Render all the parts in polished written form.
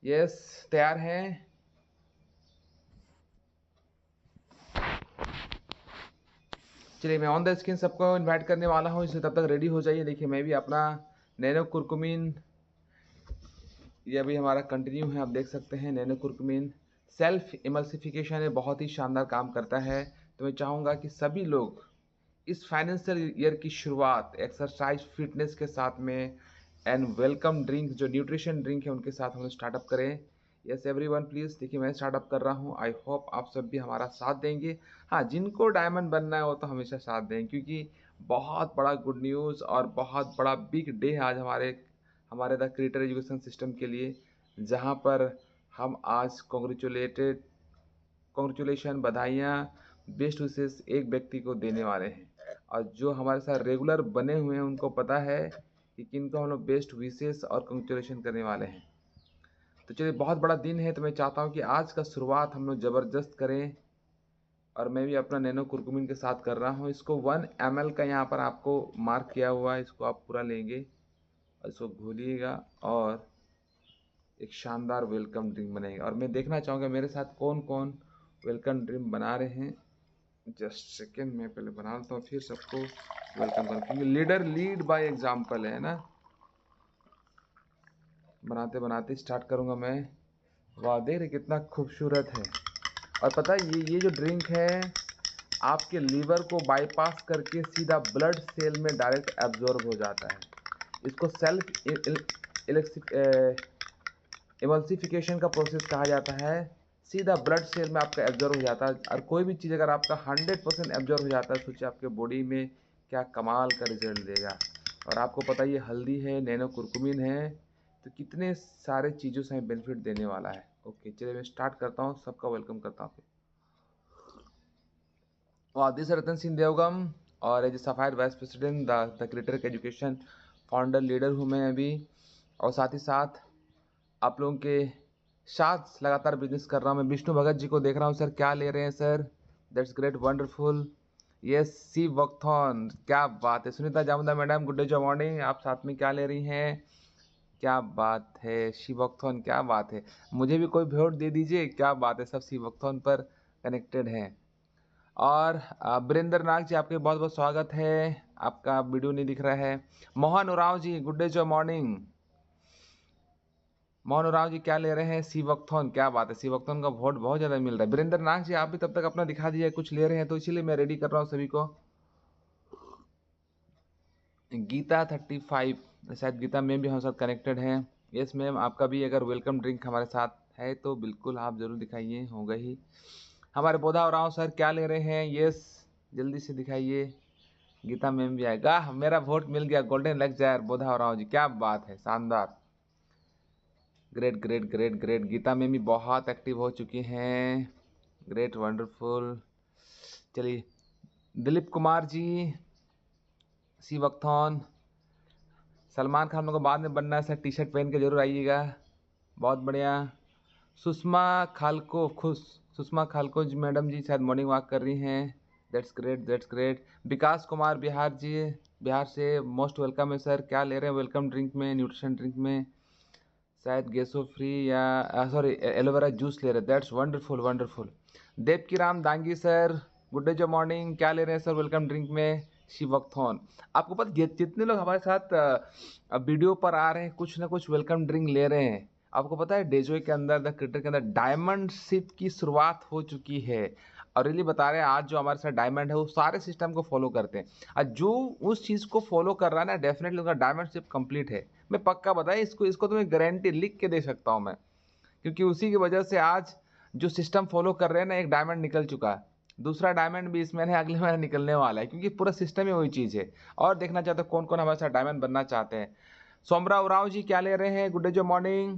Yes, तैयार हैं। चलिए मैं ऑन द स्क्रीन सबको इनवाइट करने वाला हूँ, इसलिए तब तक रेडी हो जाइए। देखिए मैं भी अपना नैनो कुरकुमिन, ये अभी हमारा कंटिन्यू है। आप देख सकते हैं नैनो कुरकुमिन सेल्फ इमल्सिफिकेशन है, बहुत ही शानदार काम करता है। तो मैं चाहूँगा कि सभी लोग इस फाइनेंशियल ईयर की शुरुआत एक्सरसाइज फिटनेस के साथ में एंड वेलकम ड्रिंक जो न्यूट्रिशन ड्रिंक है उनके साथ हम लोग स्टार्टअप करें। यस एवरीवन प्लीज़, देखिए मैं स्टार्टअप कर रहा हूँ। आई होप आप सब भी हमारा साथ देंगे। हाँ, जिनको डायमंड बनना है वो तो हमेशा साथ दें, क्योंकि बहुत बड़ा गुड न्यूज़ और बहुत बड़ा बिग डे है आज हमारे द क्रिएटर एजुकेशन सिस्टम के लिए, जहाँ पर हम आज कॉन्ग्रेचुलेशन, बधाइयाँ, बेस्ट विशेष एक व्यक्ति को देने वाले हैं। और जो हमारे साथ रेगुलर बने हुए हैं उनको पता है कि किनको हम लोग बेस्ट विशेष और कॉन्ग्रेचुलेशन करने वाले हैं। तो चलिए, बहुत बड़ा दिन है, तो मैं चाहता हूँ कि आज का शुरुआत हम लोग ज़बरदस्त करें। और मैं भी अपना नैनो कुरकुमिन के साथ कर रहा हूँ। इसको 1 ml का यहाँ पर आपको मार्क किया हुआ है, इसको आप पूरा लेंगे और इसको घोलिएगा और एक शानदार वेलकम ड्रिंक बनेगा। और मैं देखना चाहूँगा मेरे साथ कौन कौन वेलकम ड्रिंक बना रहे हैं। जस्ट सेकेंड, मैं पहले बना लेता हूँ फिर सबको वेलकम कर, क्योंकि लीडर लीड बाय एग्जाम्पल है ना। बनाते बनाते स्टार्ट करूँगा मैं। वाह, देख रहे कितना खूबसूरत है। और पता है ये जो ड्रिंक है आपके लीवर को बाईपास करके सीधा ब्लड सेल में डायरेक्ट एब्जॉर्ब हो जाता है। इसको इमल्सिफिकेशन का प्रोसेस कहा जाता है। सीधा ब्लड सेल में आपका एब्जॉर्ब हो जाता है। और कोई भी चीज़ अगर आपका 100% एब्जॉर्ब हो जाता है, सोचिए आपके बॉडी में क्या कमाल का रिजल्ट देगा। और आपको पता ही है, हल्दी है, नैनो कुरकुमिन है, तो कितने सारे चीज़ों से हमें बेनिफिट देने वाला है। ओके चलिए मैं स्टार्ट करता हूँ, सबका वेलकम करता हूँ। दिस रतन सिंह देवगम और as sapphire vice president the creator education founder leader हूँ मैं अभी। और साथ ही साथ आप लोगों के साथ लगातार बिजनेस कर रहा हूँ। मैं विष्णु भगत जी को देख रहा हूँ। सर क्या ले रहे हैं sir? That's great, wonderful. Yes, सी वक्थॉन, क्या बात है। Sunita Jamuda madam, good day जो मॉर्निंग। आप साथ में क्या ले रही हैं? क्या बात है, शिवक्थॉन, क्या बात है। मुझे भी कोई वोट दे दीजिए, क्या बात है। सब शिवक्थॉन पर कनेक्टेड हैं। और वीरेंद्र नाग जी, आपके बहुत बहुत स्वागत है। आपका वीडियो नहीं दिख रहा है। मोहन उराव जी, गुड डे जो मॉर्निंग। मोहन उराव जी क्या ले रहे हैं? शिवक्थॉन, क्या बात है। शिवक्थॉन का वोट बहुत ज़्यादा मिल रहा है। वीरेंद्र नाग जी आप भी तब तक अपना दिखा दीजिए, कुछ ले रहे हैं तो, इसीलिए मैं रेडी कर रहा हूँ सभी को। गीता 35, शायद गीता मैम भी हमारे साथ कनेक्टेड हैं। यस मैम, आपका भी अगर वेलकम ड्रिंक हमारे साथ है तो बिल्कुल आप ज़रूर दिखाइए, होगा ही। हमारे बोधा उराव सर क्या ले रहे हैं? यस, जल्दी से दिखाइए। गीता मैम भी आएगा। मेरा वोट मिल गया, गोल्डन लग जाए बोधा उराव जी, क्या बात है, शानदार। Great great great great. Geeta ma'am भी बहुत एक्टिव हो चुकी हैं। Great, wonderful. चलिए, दिलीप कुमार जी, सी वक्थॉन। सलमान खान को बाद में बनना है सर, टी शर्ट पहन के जरूर आइएगा। बहुत बढ़िया। सुषमा खालको, सुषमा खालको जी मैडम जी शायद मॉर्निंग वॉक कर रही हैं। That's great, that's great. Vikas Kumar Bihar ji, Bihar से, मोस्ट वेलकम है सर। क्या ले रहे हैं वेलकम ड्रिंक में, न्यूट्रिशन ड्रिंक में? शायद गैसो फ्री या सॉरी एलोवेरा जूस ले रहे हैं। That's wonderful wonderful. Devki Ram Dangi sir, good day जो मॉर्निंग। क्या ले रहे हैं सर वेलकम ड्रिंक में? शिवक्थॉन। आपको पता जितने लोग हमारे साथ वीडियो पर आ रहे हैं, कुछ ना कुछ वेलकम ड्रिंक ले रहे हैं। आपको पता है डेजोय के अंदर, द क्रिएटर के अंदर डायमंड शिप की शुरुआत हो चुकी है। और रियली बता रहे हैं, आज जो हमारे साथ डायमंड है वो सारे सिस्टम को फॉलो करते हैं। और जो उस चीज़ को फॉलो कर रहा है ना, डेफिनेटली उनका डायमंड शिप कंप्लीट है। मैं पक्का बताया, इसको इसको तो मैं गारंटी लिख के दे सकता हूँ मैं, क्योंकि उसी की वजह से आज जो सिस्टम फॉलो कर रहे हैं ना, एक डायमंड निकल चुका है, दूसरा डायमंड भी इस महीने अगले महीने निकलने वाला है, क्योंकि पूरा सिस्टम ही वही चीज़ है। और देखना चाहते हैं कौन कौन हमारे साथ डायमंड बनना चाहते हैं। सोमरा उराव जी क्या ले रहे हैं? गुड डे जो मॉर्निंग।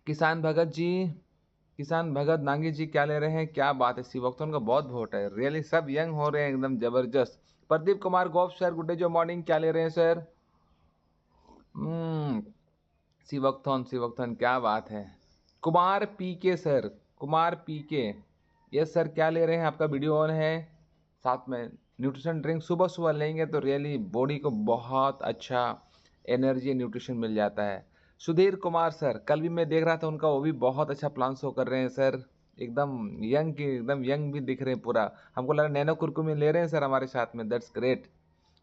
किसान भगत जी, किसान भगत नांगी जी क्या ले रहे हैं? क्या बात है, शिवक्तन का बहुत वोट है। रियली सब यंग हो रहे हैं, एकदम जबरदस्त। प्रदीप कुमार गोप सर, गुड डे जो मॉर्निंग। क्या ले रहे हैं सर? शिवक्थन, क्या बात है। कुमार पी के सर, कुमार पी के, यस सर क्या ले रहे हैं? आपका वीडियो ऑन है। साथ में न्यूट्रिशन ड्रिंक सुबह सुबह लेंगे तो रियली बॉडी को बहुत अच्छा एनर्जी न्यूट्रिशन मिल जाता है। सुधीर कुमार सर, कल भी मैं देख रहा था उनका, वो भी बहुत अच्छा प्लान शो कर रहे हैं सर। एकदम यंग भी दिख रहे हैं पूरा। हमको लगा नैनो कुरकुमी ले रहे हैं सर हमारे साथ में। दैट्स ग्रेट,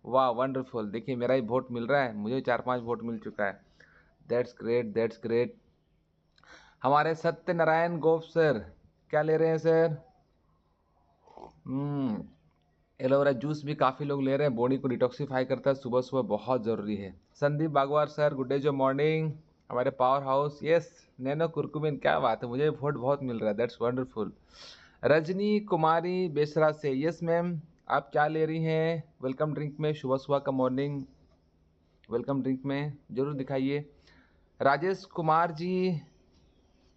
वाह वंडरफुल। देखिए मेरा ही वोट मिल रहा है, मुझे 4-5 वोट मिल चुका है। That's great, that's great. हमारे सत्यनारायण गोप सर क्या ले रहे हैं सर? एलोवेरा जूस भी काफ़ी लोग ले रहे हैं, बॉडी को डिटॉक्सिफाई करता है, सुबह सुबह बहुत ज़रूरी है। Sandeep Bagwar sir, good day जो मॉर्निंग। हमारे power house, yes nano curcumin, क्या बात है, मुझे वोट बहुत मिल रहा है, दैट्स वंडरफुल। रजनी कुमारी बेसरा से, यस मैम, आप क्या ले रही हैं वेलकम ड्रिंक में? सुबह सुबह का मॉर्निंग वेलकम ड्रिंक में ज़रूर दिखाइए। Rajesh Kumar ji,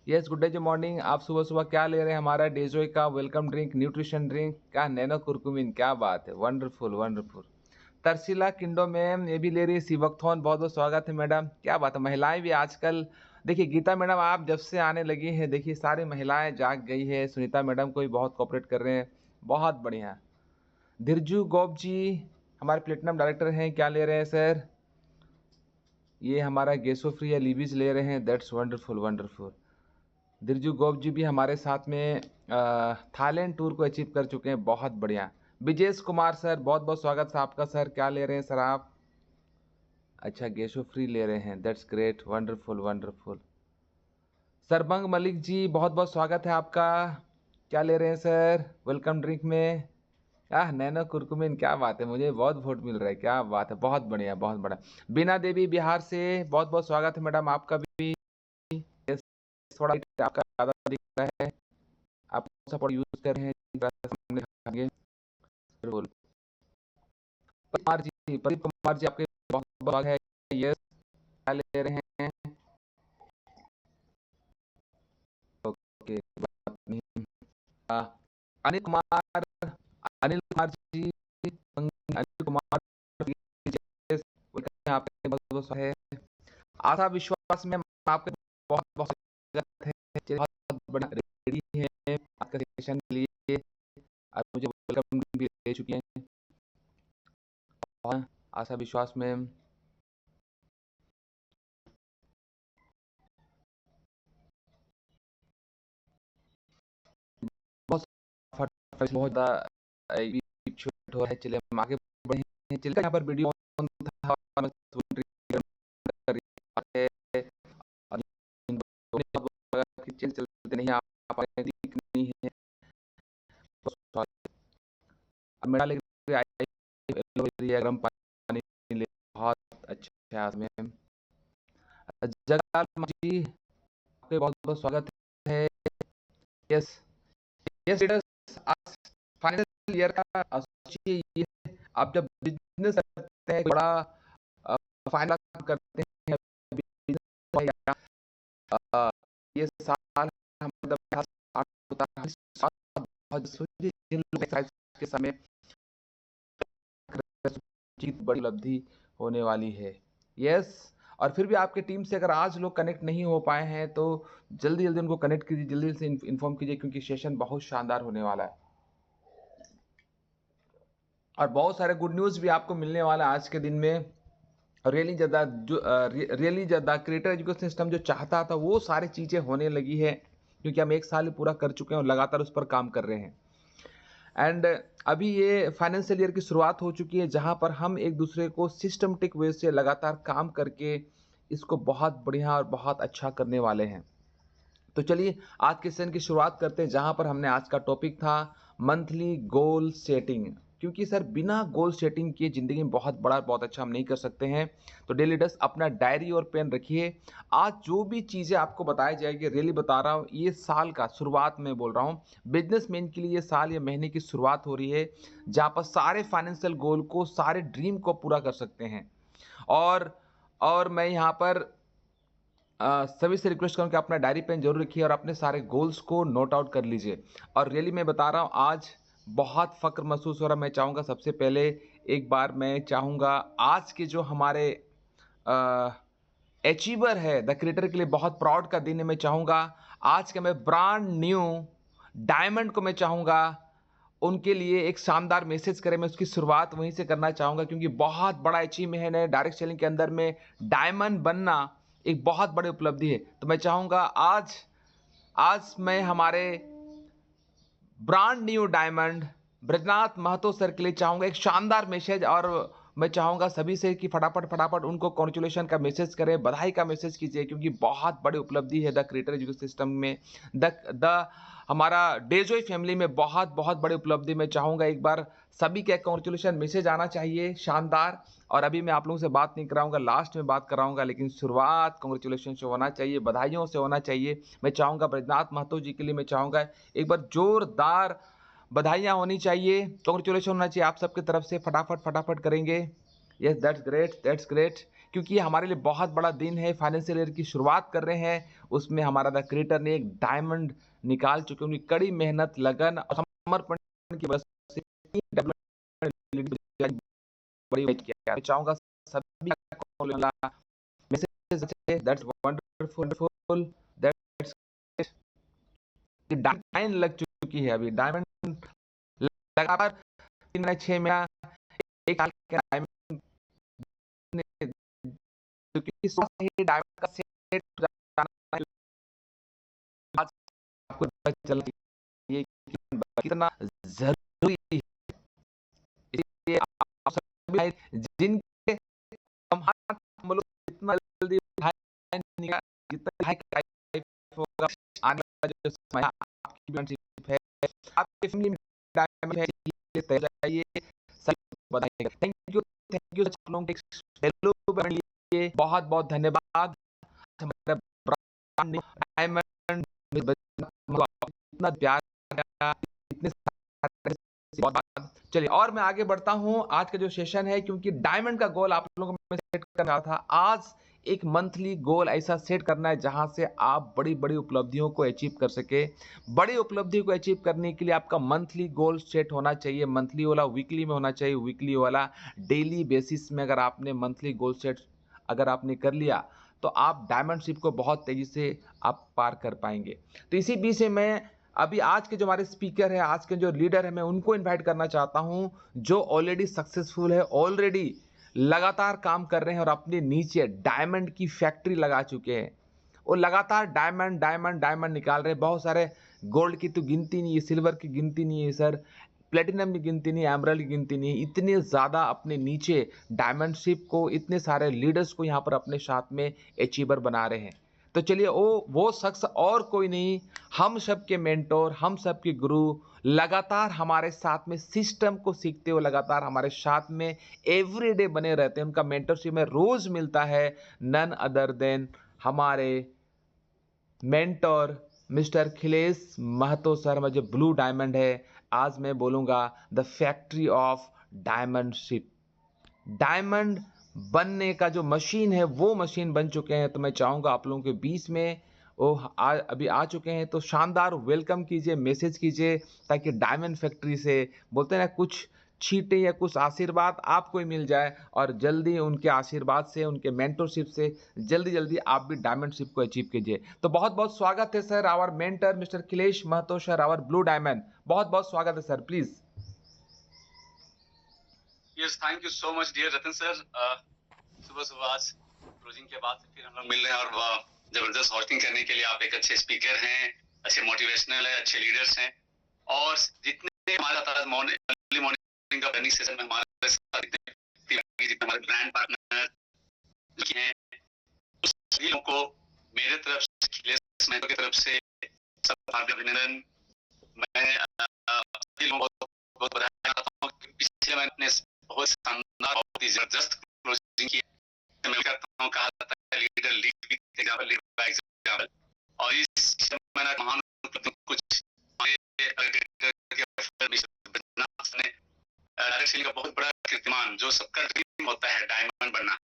yes good day जो मॉर्निंग, आप सुबह सुबह क्या ले रहे हैं? हमारा डेजोय का वेलकम ड्रिंक, न्यूट्रिशन ड्रिंक का नैनो कुरकुमिन, क्या बात है, वंडरफुल वंडरफुल। तरसीला किंडो मैम ये भी ले रही है। सिवकथॉन, बहुत बहुत स्वागत है मैडम, क्या बात है, महिलाएं भी आजकल। देखिए गीता मैडम आप जब से आने लगी हैं, देखिए सारी महिलाएं जाग गई है। सुनीता मैडम को भी बहुत कोऑपरेट कर रहे हैं, बहुत बढ़िया। धीरजू गोप जी हमारे प्लेटिनम डायरेक्टर हैं, क्या ले रहे हैं सर? ये हमारा गैसो फ्री या लीवीज ले रहे हैं, दैट्स वंडरफुल वंडरफुल। दिरजू गोप जी भी हमारे साथ में थाईलैंड टूर को अचीव कर चुके हैं, बहुत बढ़िया। विजेश कुमार सर, बहुत बहुत स्वागत है आपका सर, क्या ले रहे हैं सर आप? अच्छा गैसो फ्री ले रहे हैं, that's great, wonderful wonderful. Sarbang Malik ji, बहुत बहुत स्वागत है आपका, क्या ले रहे हैं सर वेलकम ड्रिंक में? नैनो कुरकुमिन, क्या बात है, मुझे बहुत वोट मिल रहा है, क्या बात है, बहुत बढ़िया बहुत बढ़िया। बीना देवी बिहार से, बहुत बहुत स्वागत है मैडम आपका भी। Yes, थोड़ा आपका ज़्यादा दिख रहा है, आप कौन सा प्रोडक्ट यूज कर रहे हैं, सामने दिखाएंगे बिल्कुल। प्रदीप कुमार जी आपके बहुत बहुत है, यस क्या ले रहे हैं? ओके बात नहीं। आ, अनिल कुमार, अनिल कुमार जी, अनिल कुमार yes, welcome है, आपके बहुत बहुत है। आशा विश्वास में आपके बहुत बहुत स्वागत है, बहुत बड़ा रेडी है आपका सेशन के लिए, आप मुझे वेलकम भी दे चुकी हैं। आशा विश्वास में बहुत बहुत ज़्यादा शूट हो रहा है, चलिए हम आगे बढ़े हैं। चलिए यहाँ पर वीडियो ऑन था, और चलते नहीं आ पाए, दिख नहीं है, मेरा गर्म पानी ले, बहुत अच्छा में। जगलाल जी आपके बहुत बहुत स्वागत है। यस यस लीडर्स, आज फाइनल ईयर का ये, आप जब बिजनेस करते हैं बड़ा फाइनल करते हैं बिजनेस, ये साल मतलब होता है के समय जीत बड़ी उपलब्धि होने वाली है। यस, और फिर भी आपके टीम से अगर आज लोग कनेक्ट नहीं हो पाए हैं तो जल्दी जल्दी उनको कनेक्ट कीजिए, जल्दी से इन्फॉर्म कीजिए, क्योंकि सेशन बहुत शानदार होने वाला है और बहुत सारे गुड न्यूज़ भी आपको मिलने वाला है आज के दिन में। रियली ज़्यादा जो रियली ज़्यादा क्रिएटर एजुकेशन सिस्टम जो चाहता था वो सारी चीज़ें होने लगी है, क्योंकि हम 1 साल पूरा कर चुके हैं और लगातार उस पर काम कर रहे हैं। एंड अभी ये फाइनेंशियल ईयर की शुरुआत हो चुकी है, जहां पर हम एक दूसरे को सिस्टमेटिक वे से लगातार काम करके इसको बहुत बढ़िया और बहुत अच्छा करने वाले हैं। तो चलिए आज के सेशन की शुरुआत करते हैं, जहां पर हमने आज का टॉपिक था मंथली गोल सेटिंग, क्योंकि सर बिना गोल सेटिंग किए ज़िंदगी में बहुत बड़ा बहुत अच्छा हम नहीं कर सकते हैं। तो डेली डस्ट अपना डायरी और पेन रखिए, आज जो भी चीज़ें आपको बताई जाएगी, रियली बता रहा हूँ, ये साल का शुरुआत में बोल रहा हूँ, बिजनेसमैन के लिए ये साल या महीने की शुरुआत हो रही है, जहाँ पर सारे फाइनेंशियल गोल को, सारे ड्रीम को पूरा कर सकते हैं। और मैं यहाँ पर सभी से रिक्वेस्ट करूँ कि अपना डायरी पेन जरूर रखिए और अपने सारे गोल्स को नोट आउट कर लीजिए। और रियली मैं बता रहा हूँ, आज बहुत फ़ख्र महसूस हो रहा है। मैं चाहूँगा सबसे पहले एक बार मैं चाहूँगा आज के जो हमारे अचीवर है, द क्रिएटर के लिए बहुत प्राउड का दिन है। मैं चाहूँगा आज के मैं ब्रांड न्यू डायमंड को मैं चाहूँगा उनके लिए एक शानदार मैसेज करें। मैं उसकी शुरुआत वहीं से करना चाहूँगा, क्योंकि बहुत बड़ा अचीवमेंट है डायरेक्ट सेलिंग के अंदर में डायमंड बनना, एक बहुत बड़ी उपलब्धि है। तो मैं चाहूँगा आज आज मैं हमारे brand new diamond Brajnath Mahato sir के लिए चाहूँगा एक शानदार मैसेज, और मैं चाहूँगा सभी से कि फटाफट उनको कॉन्ग्रेचुलेशन का मैसेज करें, बधाई का मैसेज कीजिए, क्योंकि बहुत बड़ी उपलब्धि है द क्रिएटर एजुकेशन सिस्टम में, द हमारा डेजोई फैमिली में बहुत बड़ी उपलब्धि। मैं चाहूँगा एक बार सभी के कॉन्ग्रेचुलेशन मैसेज आना चाहिए शानदार। और अभी मैं आप लोगों से बात नहीं कराऊंगा, लास्ट में बात कराऊंगा, लेकिन शुरुआत कॉन्ग्रेचुलेशन से होना चाहिए, बधाइयों से होना चाहिए। मैं चाहूँगा ब्रजनाथ महतो जी के लिए मैं चाहूँगा एक बार जोरदार बधाइयाँ होनी चाहिए, कांग्रेचुलेशन होना चाहिए आप सबकी तरफ से। फटाफट करेंगे। यस, दैट्स ग्रेट, क्योंकि ये हमारे लिए बहुत बड़ा दिन है। फाइनेंशियल ईयर की शुरुआत कर रहे हैं, उसमें हमारा द क्रिएटर ने एक डायमंड निकाल चुके हैं। उनकी कड़ी मेहनत, लगन और समर्पण की वजह से बड़ी किया। मैं चाहूंगा सभी को message, that's wonderful, that's diamond लग चुकी है अभी। डायमंड लगातार 3 महीने 6 महीना 1 साल के डायमंड ने, क्योंकि ही डायमंड का सेट जाना है। आज आपको पता चल ये कितना जरूरी है। इसलिए आप सभी जिनके हम हाथ हम लोग जितना जल्दी जितना होगा आने वाला जो समय आपकी मेंटरशिप है, आपकी फैमिली में डायमंड है, ये तय जाइए, सभी बताइएगा। थैंक यू आप लोगों के लिए बहुत धन्यवाद। हमारा ब्रांड डायमंड इतना प्यार, इतने चलिए और मैं आगे बढ़ता हूं आज का जो सेशन है, क्योंकि डायमंड का गोल आप लोगों में सेट करना था। आज एक मंथली गोल ऐसा सेट करना है जहां से आप बड़ी उपलब्धियों को अचीव कर सके। बड़ी उपलब्धि को अचीव करने के लिए आपका मंथली गोल सेट होना चाहिए। मंथली वाला वीकली में होना चाहिए, वीकली वाला डेली बेसिस में। अगर आपने मंथली गोल सेट अगर आपने कर लिया तो आप डायमंडशिप को बहुत तेजी से आप पार कर पाएंगे। तो इसी बीच से मैं अभी आज के जो हमारे स्पीकर है, आज के जो लीडर है, मैं उनको इनवाइट करना चाहता हूं, जो ऑलरेडी सक्सेसफुल है, ऑलरेडी लगातार काम कर रहे हैं और अपने नीचे डायमंड की फैक्ट्री लगा चुके हैं। वो लगातार डायमंड निकाल रहे हैं। बहुत सारे गोल्ड की तो गिनती नहीं है, सिल्वर की गिनती नहीं है सर, प्लेटिनम की गिनती नहीं, एमरल्ड की गिनती नहीं, इतने ज़्यादा अपने नीचे डायमंडशिप को, इतने सारे लीडर्स को यहाँ पर अपने साथ में अचीवर बना रहे हैं। तो चलिए वो शख्स और कोई नहीं, हम सब के मेंटोर, हम सब के गुरु, लगातार हमारे साथ में सिस्टम को सीखते हुए लगातार हमारे साथ में एवरीडे बने रहते हैं। उनका मेंटरशिप में रोज मिलता है, नन अदर देन हमारे mentor mister Khilesh Mahato sir में, जो ब्लू डायमंड है। आज मैं बोलूंगा the factory of diamondship. Diamond बनने का जो मशीन है वो मशीन बन चुके हैं। तो मैं चाहूंगा आप लोगों के बीच में वो अभी आ चुके हैं, तो शानदार वेलकम कीजिए, मैसेज कीजिए, ताकि डायमंड फैक्ट्री से बोलते हैं ना, कुछ छींटे या कुछ आशीर्वाद आपको ही मिल जाए, और जल्दी उनके आशीर्वाद से, उनके मेंटरशिप से जल्दी आप भी डायमंडशिप को अचीव कीजिए। तो बहुत स्वागत है sir, our mentor mister Khilesh Mahato sir, our blue diamond. बहुत स्वागत है sir, please. Yes, thank you so much dear Ratan sir. सुबह आज क्लोजिंग के बाद फिर हम लोग मिल रहे हैं, और जबरदस्त होस्टिंग करने के लिए आप एक अच्छे स्पीकर हैं, अच्छे मोटिवेशनल है, अच्छे लीडर्स हैं। और जितने हमारे मॉर्निंग का लर्निंग सेशन में हमारे साथ जितने हमारे ब्रांड पार्टनर हैं, उस सभी लोगों को मेरे तरफ से, खिलेश महतो की तरफ से सब अभिनंदन। मैं सभी लोगों को बहुत बधाई देता हूं कि पिछले महीने अपने बहुत शानदार, बहुत ही जबरदस्त क्लोजिंग की। मैं कहता हूं, कहा जाता है leader lead with example, lead by example. और इस मैंने महान उपलब्धि कुछ डायरेक्ट सेलिंग का बहुत बड़ा कीर्तिमान, जो सबका ड्रीम होता है डायमंड बनना,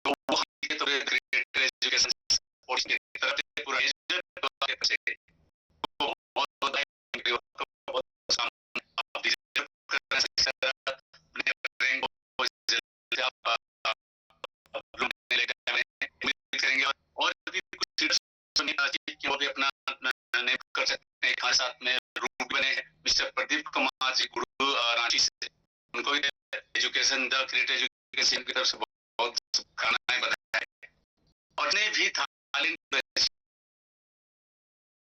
तो वो हम तो क्रिएटर एजुकेशन कोर्स की तरफ से पूरा से बहुत करेंगे। और भी कुछ वो भी अपना कर सकते हैं। हमारे साथ में रूप बने हैं मिस्टर प्रदीप कुमार जी, गुरु रांची से, उनको भी एजुकेशन द क्रिएटर एजुकेशन की तरफ से बहुत शुभकामनाएं, बधाई। भी तालीम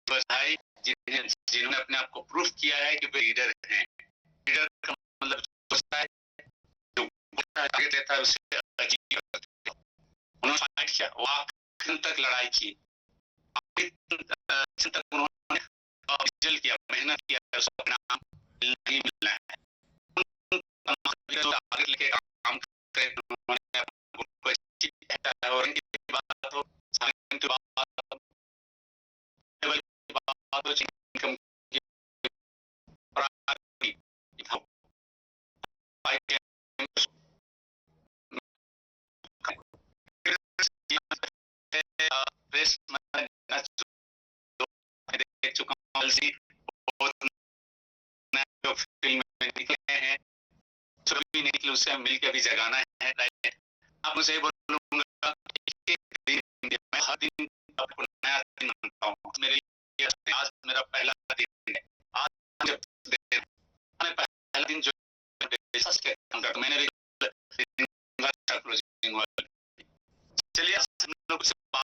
बधाई जिन्होंने अपने आप को प्रूफ किया है कि वे लीडर हैं। लीडर का मतलब सोचता है, जो टारगेट लेता है उसे अचीव करते हैं। उन्होंने फाइट किया, वो आखिर तक लड़ाई की, तक उन्होंने विजल किया, मेहनत किया, उसका परिणाम नहीं मिलना है। टारगेट लेके काम करे, उन्होंने को अचीव किया है। और इनकी बात हो, इनकम देख चुका हूँ, फिल्म में निकले हैं, जो भी निकले उससे मिलकर अभी जगाना है। राइट, आप मुझे बोलूंगा मैं हर दिन आपको नया दिन मानता हूँ। मेरे लिए आज मेरा पहला दिन है। आज जब पहला दिन जो मैंने भी चलिए हम लोग से बात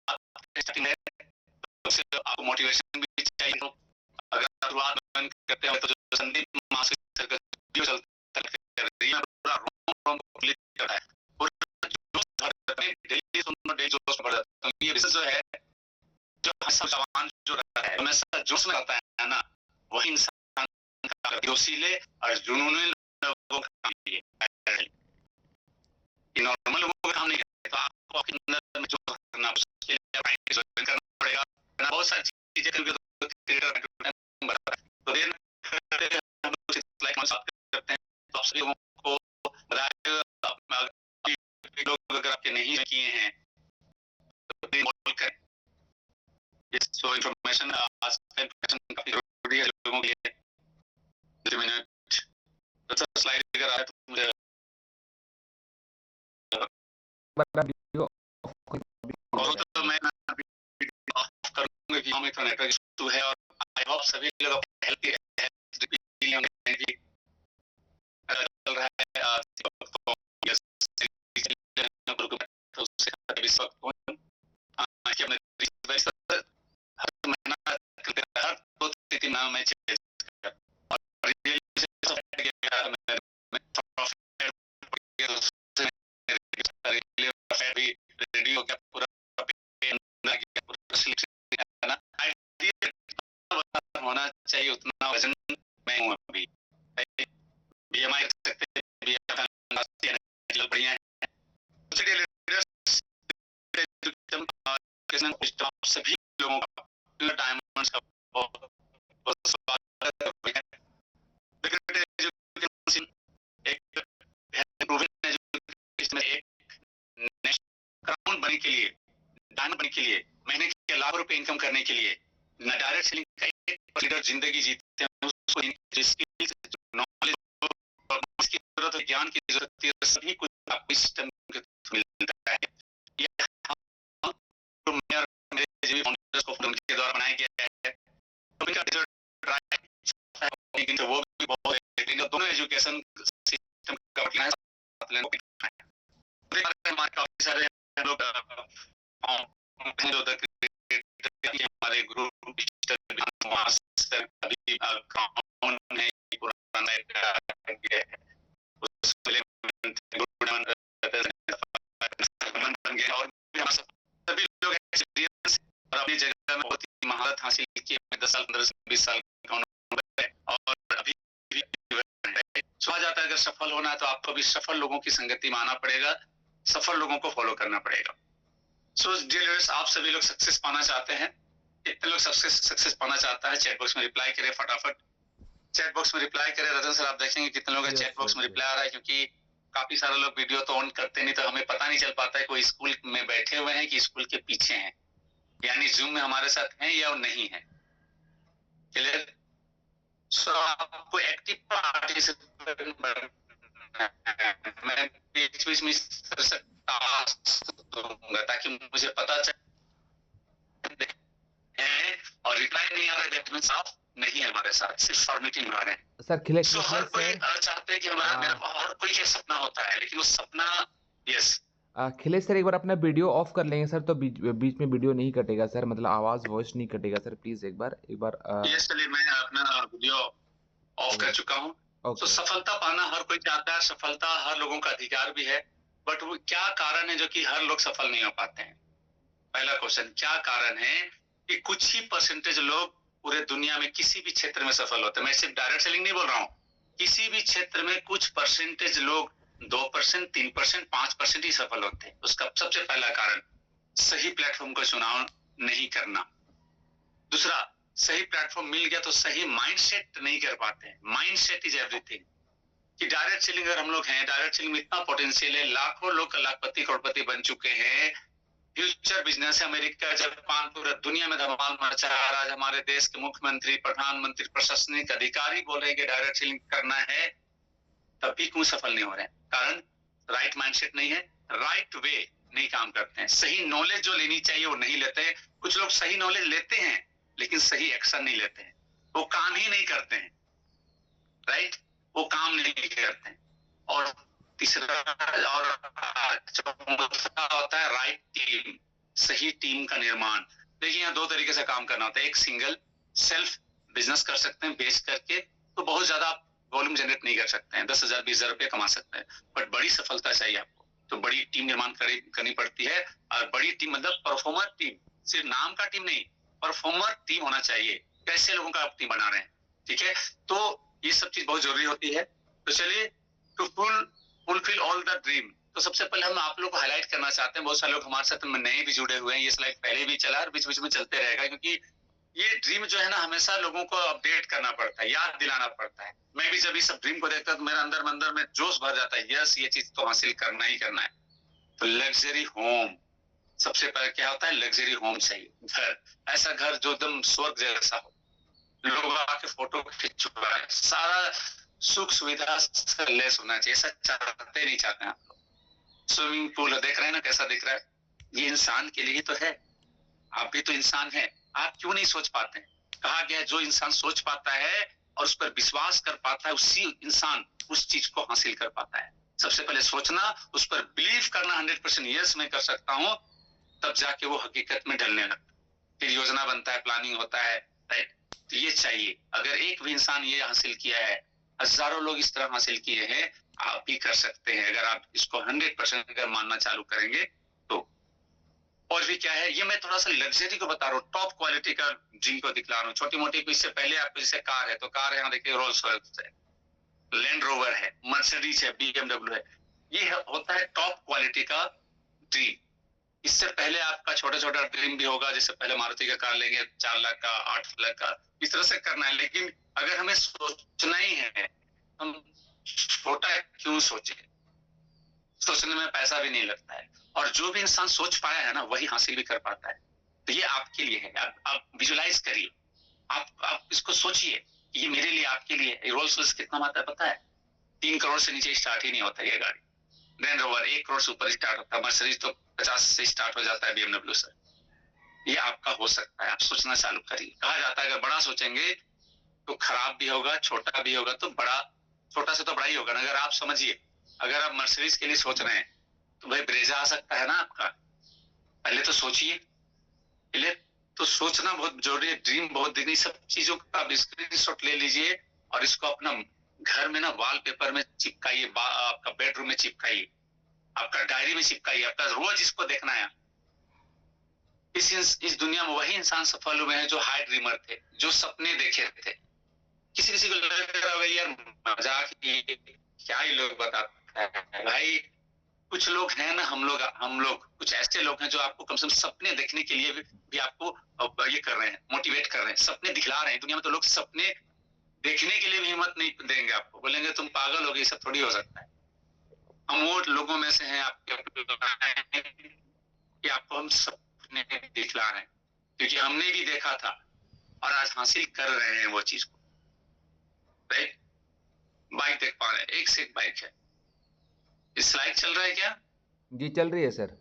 आपको मोटिवेशन भी चाहिए। अगर शुरुआत बंद करते हैं तो जो संदीप मासिक चलता है पूरा रोम कर रहा है, पूरा जोश भर जाता है, डेली सुनना, डेली जोश भर जाता है। ये विषय जो है, जो हमेशा जवान जो रहता है, हमेशा जोश में रहता है ना, वही इंसान का जोशीले और जुनूनी लोगों का काम है। नॉर्मल लोगों का काम नहीं है। तो आपको अपने अंदर में जो करना, उसके लिए ज्वाइन करना पड़ेगा। बहुत सारी चीजें करते हैं तो आप सभी लोगों को लोग अगर आपके नहीं किए हैं तो करें। सो इन्फॉर्मेशन काफी जरूरी है लोगों के लिए। स्लाइड अगर आए तो मुझे तो मैं ऑफ करूंगा कि हमें नेटवर्क इशू है, और आई होप सभी लोग हेल्थी चल रहा है। होना चाहिए उतना वजन मैं हूँ अभी। BMI रख सकते हैं, बढ़िया है। सभी लोगों का डायमंड्स का बहुत स्वागत है। क्राउन बनने के लिए, डायमंड बनने के लिए, महीने के लाखों रुपए इनकम करने के लिए, न डायरेक्ट सेलिंग का एक लीडर जिंदगी जीते हैं, उसको स्किल्स, नॉलेज की जरूरत है, ज्ञान की जरूरत है, सभी कुछ आपको इस सिस्टम के थ्रू मिलता है। मेरे फाउंडर्स को उनके द्वारा बनाया गया है, तो वो भी बहुत दोनों एजुकेशन सिस्टम का काफी सारे लोग हमारे ग्रुप सभी लोग एक्सपीरियंस और अपनी जगह में बहुत ही महारत हासिल की 10 साल 15 20 साल और अभी सुना जाता है अगर सफल होना है तो आपको भी सफल लोगों की संगति में आना पड़ेगा, सफल लोगों को फॉलो करना पड़ेगा। सो डियर लीडर्स, आप सभी लोग सक्सेस पाना चाहते हैं। कितने लोग सक्सेस पाना चाहता है? चैट बॉक्स में रिप्लाई करें फटाफट, चैट बॉक्स में रिप्लाई करें। रतन सर आप देखेंगे कितने लोग चैट बॉक्स में रिप्लाई आ रहा है, क्योंकि काफी सारे लोग वीडियो तो ऑन करते नहीं, तो हमें पता नहीं चल पाता है कोई स्कूल में बैठे हुए हैं कि स्कूल के पीछे हैं, यानी जूम में हमारे साथ हैं या नहीं है। क्लियर? सो आपको एक्टिव पार्टिसिपेंट मैं बीच में दूंगा ताकि मुझे पता चले, और रिप्लाई नहीं आ रहा है साफ नहीं है हमारे साथ, सिर्फ फॉर्मेलिटी में आ रहे हैं सर। खिले हर कोई चाहते हैं कि हमारा मेरा और कोई क्या सपना होता है, लेकिन वो सपना यस अखिलेश सर, एक बार अपना वीडियो ऑफ कर लेंगे सर, तो बीच बीच में वीडियो नहीं कटेगा सर, मतलब आवाज वॉइस नहीं कटेगा सर, प्लीज एक बार यस, चलिए मैं अपना वीडियो ऑफ कर चुका हूँ। तो ओके। सफलता पाना हर कोई चाहता है, सफलता हर लोगों का अधिकार भी है, बट वो क्या कारण है जो कि हर लोग सफल नहीं हो पाते हैं? पहला क्वेश्चन, क्या कारण है कि कुछ ही परसेंटेज लोग पूरे दुनिया में किसी भी क्षेत्र में सफल होते हैं? मैं सिर्फ डायरेक्ट सेलिंग नहीं बोल रहा हूँ, किसी भी क्षेत्र में कुछ परसेंटेज लोग 2%, 3%, 5% ही सफल होते हैं। उसका सबसे पहला कारण सही प्लेटफॉर्म का चुनाव नहीं करना। दूसरा, सही प्लेटफॉर्म मिल गया तो सही माइंडसेट नहीं कर पाते हैं। Mindset is everything. कि डायरेक्ट सेलिंग अगर हम लोग हैं, डायरेक्ट सेलिंग में इतना पोटेंशियल है, लाखों लोग लाखपति करोड़पति बन चुके हैं। फ्यूचर बिजनेस है, अमेरिका जापान पूरा दुनिया में धमाल मचा रहा है। आज हमारे देश के मुख्यमंत्री, प्रधानमंत्री, प्रशासनिक अधिकारी बोल रहे हैं कि डायरेक्ट सेलिंग करना है, तब भी क्यों सफल नहीं हो रहे हैं? कारण राइट माइंडसेट नहीं है, राइट वे नहीं काम करते हैं। सही नॉलेज जो लेनी चाहिए वो नहीं लेते हैं। कुछ लोग सही नॉलेज लेते हैं लेकिन सही एक्शन नहीं लेते हैं, वो काम ही नहीं करते हैं। राइट, वो काम नहीं करते हैं। और तीसरा और चौथा होता है राइट टीम, सही टीम का निर्माण। देखिए यहाँ दो तरीके से काम करना होता है। एक, सिंगल सेल्फ बिजनेस कर सकते हैं, बेच करके तो बहुत ज्यादा वॉल्यूम जनरेट नहीं कर सकते हैं, 10,000 20,000 रुपए कमा सकते हैं, बट बड़ी सफलता चाहिए आपको तो बड़ी टीम निर्माण करनी पड़ती है। और बड़ी टीम मतलब परफॉर्मर टीम, सिर्फ नाम का टीम नहीं, परफॉर्मर टीम होना चाहिए। कैसे लोगों का आप टीम बना रहे हैं, ठीक है? तो ये सब चीज बहुत जरूरी होती है। तो चलिए, to fulfil all the dream, तो सबसे पहले हम आप लोग को हाईलाइट करना चाहते हैं। बहुत सारे लोग हमारे साथ में नए भी जुड़े हुए हैं, ये स्लाइड पहले भी चला और बीच बीच में चलते रहेगा, क्योंकि ये ड्रीम जो है ना, हमेशा लोगों को अपडेट करना पड़ता है, याद दिलाना पड़ता है। मैं भी जब इस सब ड्रीम को देखता हूँ तो मेरे अंदर में जोश भर जाता है, यस ये चीज तो हासिल करना ही करना है। तो लग्जरी होम, सबसे पहले क्या होता है? लग्जरी होम चाहिए, घर, ऐसा घर जो एकदम स्वर्ग जैसा हो, लोग आके फोटो खिंचवाए, सारा सुख सुविधा से लेस होना चाहिए। ऐसा चाहते नहीं चाहते हैं आप लोग। स्विमिंग पूल देख रहे हैं ना कैसा दिख रहा है, ये इंसान के लिए तो है। आप भी तो इंसान है, आप क्यों नहीं सोच पाते हैं? कहा गया है जो इंसान सोच पाता है और उस पर विश्वास कर पाता है, उसी इंसान उस चीज को हासिल कर पाता है। सबसे पहले सोचना, उस पर बिलीव करना, 100% यस मैं कर सकता हूँ, तब जाके वो हकीकत में ढलने लगता है। फिर योजना बनता है, प्लानिंग होता है, राइट? तो ये चाहिए। अगर एक भी इंसान ये हासिल किया है, हजारों लोग इस तरह हासिल किए हैं, आप भी कर सकते हैं अगर आप इसको 100% अगर मानना चालू करेंगे तो। और भी क्या है, ये मैं थोड़ा सा लग्जरी को बता रहा हूँ, टॉप क्वालिटी का ड्रीम को दिखला रहा हूँ। छोटी मोटी इससे पहले आपको जैसे कार है, तो कार है, यहाँ देखिए रोल्स रॉयस है, लैंड रोवर है, मर्सिडीज है, बीएमडब्ल्यू है। ये होता है टॉप क्वालिटी का ड्रीम। इससे पहले आपका छोटा छोटा ड्रीम भी होगा, जैसे पहले मारुति का कार लेंगे 4 लाख का, 8 लाख का, इस तरह से करना है। लेकिन अगर हमें सोचना ही है, हम छोटा क्यों सोचे? सोचने में पैसा भी नहीं लगता है, और जो भी इंसान सोच पाया है ना, वही हासिल भी कर पाता है। तो ये आपके लिए है, आप विजुलाइज करिए, आप इसको सोचिए, ये मेरे लिए, आपके लिए। रोल्स रॉयस कितना आता है पता है? 3 करोड़ से नीचे स्टार्ट ही नहीं होता ये गाड़ी। लैंड रोवर 1 करोड़ से ऊपर स्टार्ट होता है, मर्सिडीज तो 50 से स्टार्ट हो जाता है, बीएमडब्ल्यू से। ये आपका हो सकता है, आप सोचना चालू करिए। कहा जाता है अगर बड़ा सोचेंगे तो खराब भी होगा, छोटा भी होगा तो बड़ा, छोटा से तो बड़ा ही होगा ना। अगर आप समझिए, अगर आप मर्सिडीज के लिए सोच रहे हैं तो भाई ब्रेजा आ सकता है ना आपका। पहले तो सोचिए, पहले तो सोचना बहुत जरूरी है। ड्रीम बहुत देखनी, सब चीजों का आप स्क्रीनशॉट ले लीजिए और इसको अपना घर में ना वॉलपेपर में चिपकाइए, आपका बेडरूम में चिपकाइए, आपका डायरी में चिपकाइए, आपका रोज इसको देखना है। इस दुनिया में वही इंसान सफल हुए हैं जो हाई ड्रीमर थे, जो सपने देखे थे। किसी किसी को लग रहा है यार मजाक ही, क्या ही लोग बताते हैं भाई। कुछ लोग हैं ना, हम लोग कुछ ऐसे लोग हैं जो आपको कम से कम सपने देखने के लिए भी आपको ये कर रहे हैं, मोटिवेट कर रहे हैं, सपने दिखला रहे हैं। दुनिया में तो लोग सपने देखने के लिए भी हिम्मत नहीं देंगे आपको, बोलेंगे तुम पागल हो गए, सब थोड़ी हो सकता है। हम वो लोगों में से हैं आपके कि आपको हम सपने दिखला रहे हैं, क्योंकि हमने भी देखा था और आज हासिल कर रहे हैं वो चीज को। राइट, बाइक देख पा रहे हैं, एक से एक बाइक है। स्लाइड चल रहा है क्या? जी चल रही है सर।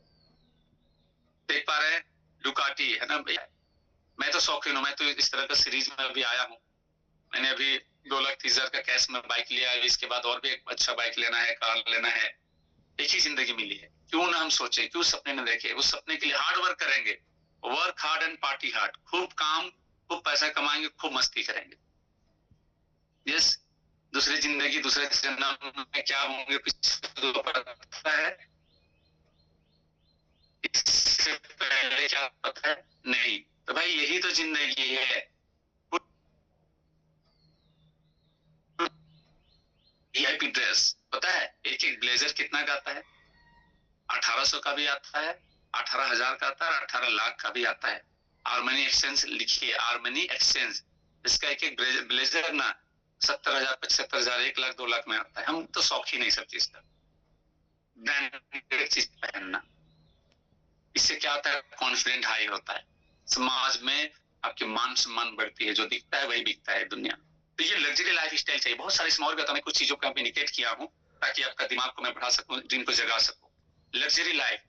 देख पा रहे हैं, डुकाटी है ना भैया। मैं तो शौकीन हूँ, मैं तो इस तरह का सीरीज में भी आया हूँ। मैंने अभी 2,30,000 का कैश में बाइक लिया है, इसके बाद और भी एक अच्छा बाइक लेना है, कार लेना है। एक ही जिंदगी मिली है, क्यों ना हम सोचें, क्यों सपने न देखें, उस सपने के लिए हार्ड वर्क करेंगे, work hard and party hard, खूब काम, खूब पैसा कमाएंगे, खूब मस्ती करेंगे। यस, दूसरी जिंदगी, दूसरे जन्म में क्या होंगे कुछ तो पता है, इससे पहले क्या पता है नहीं। तो भाई यही तो जिंदगी है। वीआईपी ड्रेस पता है, एक एक ब्लेजर कितना का आता है? 1800 का भी आता है, 18,000 का आता है, 18 लाख का भी आता है। आर्मनी एक्सचेंज लिखिए, आर्मनी एक्सचेंज, इसका एक एक ब्लेजर ना 70,000, 75,000, 1 लाख, 2 लाख में आता है। हम तो शौक ही नहीं सब चीज का, ब्रांडेड चीज पहनना। इससे क्या होता है, कॉन्फिडेंट हाई होता है, समाज में आपकी मान सम्मान बढ़ती है, जो दिखता है वही बिकता है दुनिया। तो ये लग्जरी लाइफ स्टाइल चाहिए। बहुत सारे इसमें और भी होता है, मैं कुछ चीजों को इंडिकेट किया हूँ ताकि आपका दिमाग को मैं बढ़ा सकूं, ड्रीम को जगा सकूं। लग्जरी लाइफ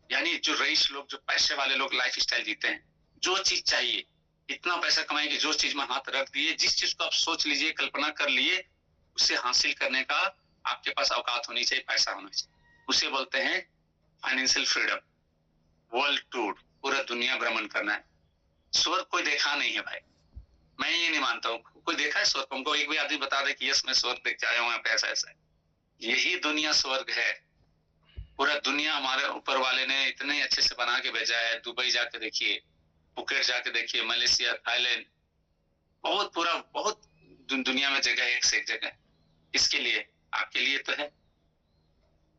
यानी जो रईस लोग, जो पैसे वाले लोग लाइफ स्टाइल जीते हैं, जो चीज चाहिए इतना पैसा कमाएंगे, जो चीज में हाथ रख दिए, जिस चीज को आप सोच लीजिए, कल्पना कर लिए, उसे हासिल करने का आपके पास औकात होनी चाहिए, पैसा होना चाहिए। उसे बोलते हैं फाइनेंशियल फ्रीडम। वर्ल्ड टूर, पूरा दुनिया भ्रमण करना है। स्वर्ग कोई देखा नहीं है भाई, मैं ये नहीं मानता हूँ कोई देखा है स्वर्ग। हमको एक भी आदमी बता दे कि यस मैं स्वर्ग देख के आया हूँ, ऐसा ऐसा है। यही दुनिया स्वर्ग है। पूरा दुनिया हमारे ऊपर वाले ने इतने अच्छे से बना के भेजा है। दुबई जाके देखिए, फुकेट जाके देखिए, मलेशिया, थाईलैंड, बहुत पूरा बहुत दुनिया में जगह है, एक से एक जगह। किसके लिए? आपके लिए तो है,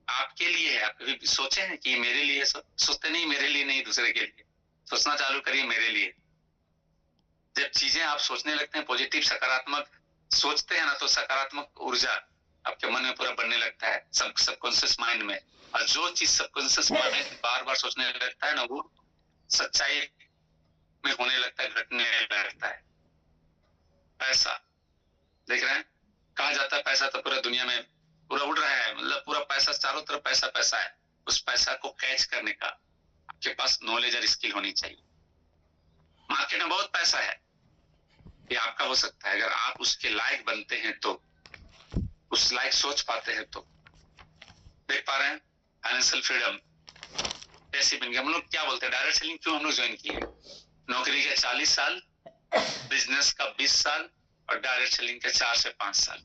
आपके लिए है। आप कभी सोचे हैं कि मेरे लिए? सोचते नहीं, मेरे लिए नहीं, दूसरे के लिए सोचना चालू करिए, मेरे लिए। जब चीजें आप सोचने लगते हैं, पॉजिटिव सकारात्मक सोचते हैं ना, तो सकारात्मक ऊर्जा आपके मन में पूरा बनने लगता है, सबकॉन्शियस माइंड में। और जो चीज सबकॉन्शियस माइंड बार बार सोचने लगता है ना, वो सच्चाई में होने लगता है, घटने लगता है। पैसा देख रहे हैं, कहा जाता है पैसा तो पूरा दुनिया में पूरा उड़ रहा है, मतलब पूरा पैसा, चारों तरफ पैसा पैसा है। उस पैसा को कैच करने का आपके पास नॉलेज और स्किल होनी चाहिए। मार्केट में बहुत पैसा है, ये आपका हो सकता है अगर आप उसके लायक बनते हैं, तो उस लायक सोच पाते हैं। तो देख पा रहे हैं फाइनेंशियल फ्रीडम कैसी बन गई। हम लोग क्या बोलते हैं, डायरेक्ट सेलिंग क्यों हम लोग ज्वाइन किए? नौकरी के 40 साल, बिजनेस का 20 साल और डायरेक्ट सेलिंग के 4 से 5 साल।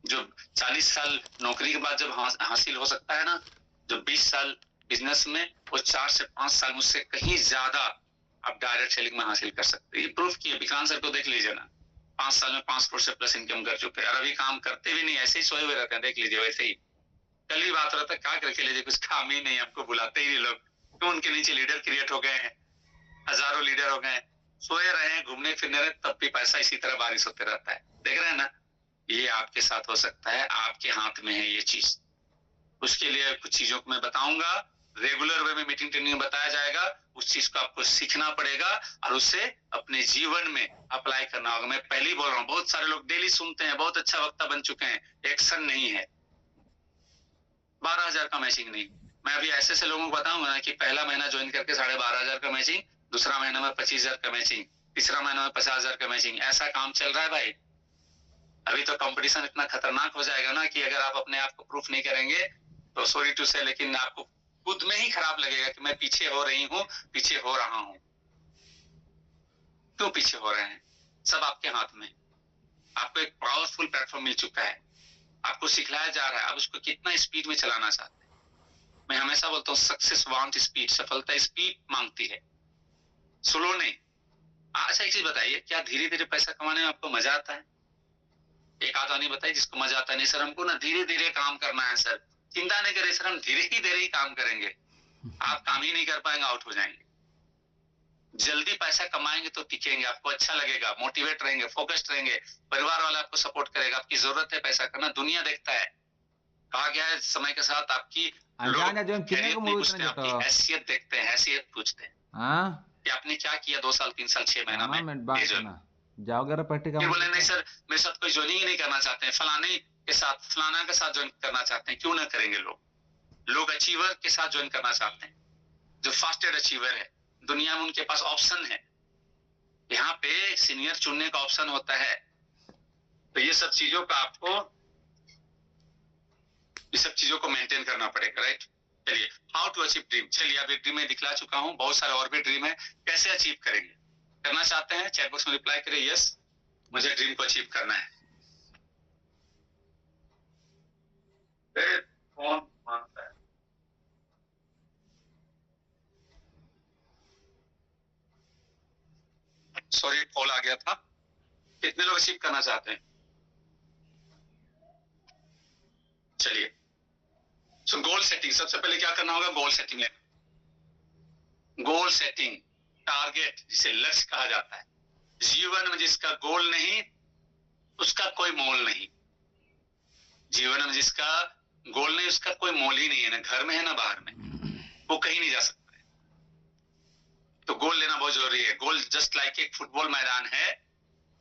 जो 40 साल नौकरी के बाद जब हासिल हो सकता है ना, जो 20 साल बिजनेस में, वो 4 से 5 साल मुझसे कहीं ज्यादा आप डायरेक्ट सेलिंग में हासिल कर सकते हैं। ये प्रूफ किए, विक्रांत सर को देख लीजिए ना, 5 साल में 5 करोड़ से प्लस इनकम कर चुके हैं, और अभी काम करते भी नहीं, ऐसे ही सोए हुए रहते हैं। देख लीजिए, वैसे ही कल ही बात हो रहा था, क्या करके लीजिए, कुछ काम ही नहीं, आपको बुलाते ही नहीं लोग। क्यों? उनके नीचे लीडर क्रिएट हो गए हैं, हजारों लीडर हो गए हैं, सोए रहे हैं, घूमने फिरने रहे, तब भी पैसा इसी तरह बारिश होते रहता है। देख रहे हैं ना, ये आपके साथ हो सकता है, आपके हाथ में है ये चीज। उसके लिए कुछ चीजों को मैं बताऊंगा, रेगुलर वे में मीटिंग ट्रेनिंग में बताया जाएगा। उस चीज को आपको सीखना पड़ेगा और उसे अपने जीवन में अप्लाई करना होगा। मैं पहले ही बोल रहा हूँ, बहुत सारे लोग डेली सुनते हैं, बहुत अच्छा वक्ता बन चुके हैं, एक्शन नहीं है। 12,000 का मैचिंग नहीं। मैं अभी ऐसे ऐसे लोगों को बताऊंगा ना कि पहला महीना ज्वाइन करके 12,500 का मैचिंग, दूसरा महीना में 25,000 का मैचिंग, तीसरा महीना में 50,000 का मैचिंग। ऐसा काम चल रहा है भाई। अभी तो कंपटीशन इतना खतरनाक हो जाएगा ना कि अगर आप अपने आप को प्रूफ नहीं करेंगे तो सॉरी टू से, लेकिन आपको खुद में ही खराब लगेगा कि मैं पीछे हो रही हूँ, पीछे हो रहा हूँ। क्यों पीछे हो रहे हैं? सब आपके हाथ में। आपको एक पावरफुल प्लेटफॉर्म मिल चुका है, आपको सिखलाया जा रहा है, आप उसको कितना स्पीड में चलाना चाहते हैं। मैं हमेशा बोलता हूँ, सक्सेस वांट स्पीड, सफलता स्पीड मांगती है, स्लो नहीं। अच्छा एक चीज बताइए, क्या धीरे धीरे पैसा कमाने में आपको मजा आता है? एक आध आदमी बताइए जिसको मजा आता है। नहीं सर, हमको ना धीरे धीरे काम करना है सर। चिंता नहीं करिए सर, हम धीरे ही काम करेंगे। आप काम ही नहीं कर पाएंगे, आउट हो जाएंगे। जल्दी पैसा कमाएंगे तो टिकेंगे, आपको अच्छा लगेगा, मोटिवेट रहेंगे, फोकस्ड रहेंगे, परिवार वाला आपको सपोर्ट करेगा। आपकी जरूरत है पैसा करना, दुनिया देखता है। कहा गया है समय के साथ आपकी लोग खैरियत नहीं पूछते, आपकी हैसियत देखते हैं, हैसियत पूछते हैं कि आपने क्या किया 2 साल 3 साल 6 महीना में। जाओगे फिर बोले नहीं सर, मेरे साथ कोई ज्वाइनिंग ही नहीं करना चाहते हैं, फलाने के साथ, फलाना के साथ ज्वाइन करना चाहते हैं। क्यों ना करेंगे लोग अचीवर के साथ ज्वाइन करना चाहते हैं, जो फास्टेड अचीवर है दुनिया में, उनके पास ऑप्शन है। यहाँ पे सीनियर चुनने का ऑप्शन होता है। तो ये सब चीजों को आपको, ये सब चीजों को मेंटेन करना पड़ेगा, राइट। चलिए, हाउ टू अचीव ड्रीम। चलिए, अब एक ड्रीम में दिखला चुका हूँ, बहुत सारे और भी ड्रीम है, कैसे अचीव करेंगे? करना चाहते हैं चैट बॉक्स में रिप्लाई करें, यस मुझे ड्रीम को अचीव करना है। कौन मानता है? सॉरी, कॉल आ गया था। कितने लोग अचीव करना चाहते हैं? चलिए, सो गोल सेटिंग, सबसे पहले क्या करना होगा? गोल सेटिंग है। गोल सेटिंग, टारगेट जिसे लक्ष्य कहा जाता है। जीवन में जिसका गोल नहीं, उसका कोई मोल नहीं। जीवन में जिसका गोल नहीं, उसका कोई मोल ही नहीं है, ना घर में है ना बाहर में, वो कहीं नहीं जा सकता है। तो गोल लेना बहुत जरूरी है। गोल जस्ट लाइक एक फुटबॉल मैदान है।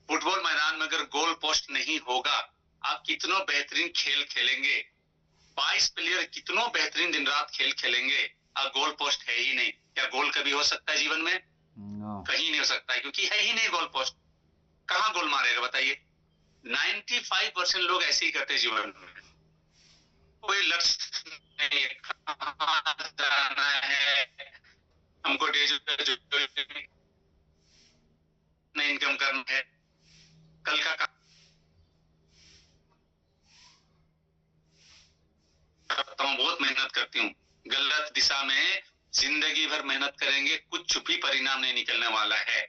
फुटबॉल मैदान में अगर गोल पोस्ट नहीं होगा, आप कितनों बेहतरीन खेल खेलेंगे, 22 प्लेयर कितनों बेहतरीन दिन रात खेल खेलेंगे, अब गोल पोस्ट है ही नहीं। क्या गोल कभी हो सकता है जीवन में? कहीं नहीं हो सकता है, क्योंकि है ही नहीं गोल पोस्ट। कहाँ गोल मारेगा बताइए? 95% लोग ऐसे ही करते हैं जीवन में। कोई लक्ष्य नहीं, कहाँ जाना है, हमको इनकम करना है, कल का करता हूँ, बहुत मेहनत करती हूँ। गलत दिशा में जिंदगी भर मेहनत करेंगे, कुछ भी परिणाम नहीं निकलने वाला है।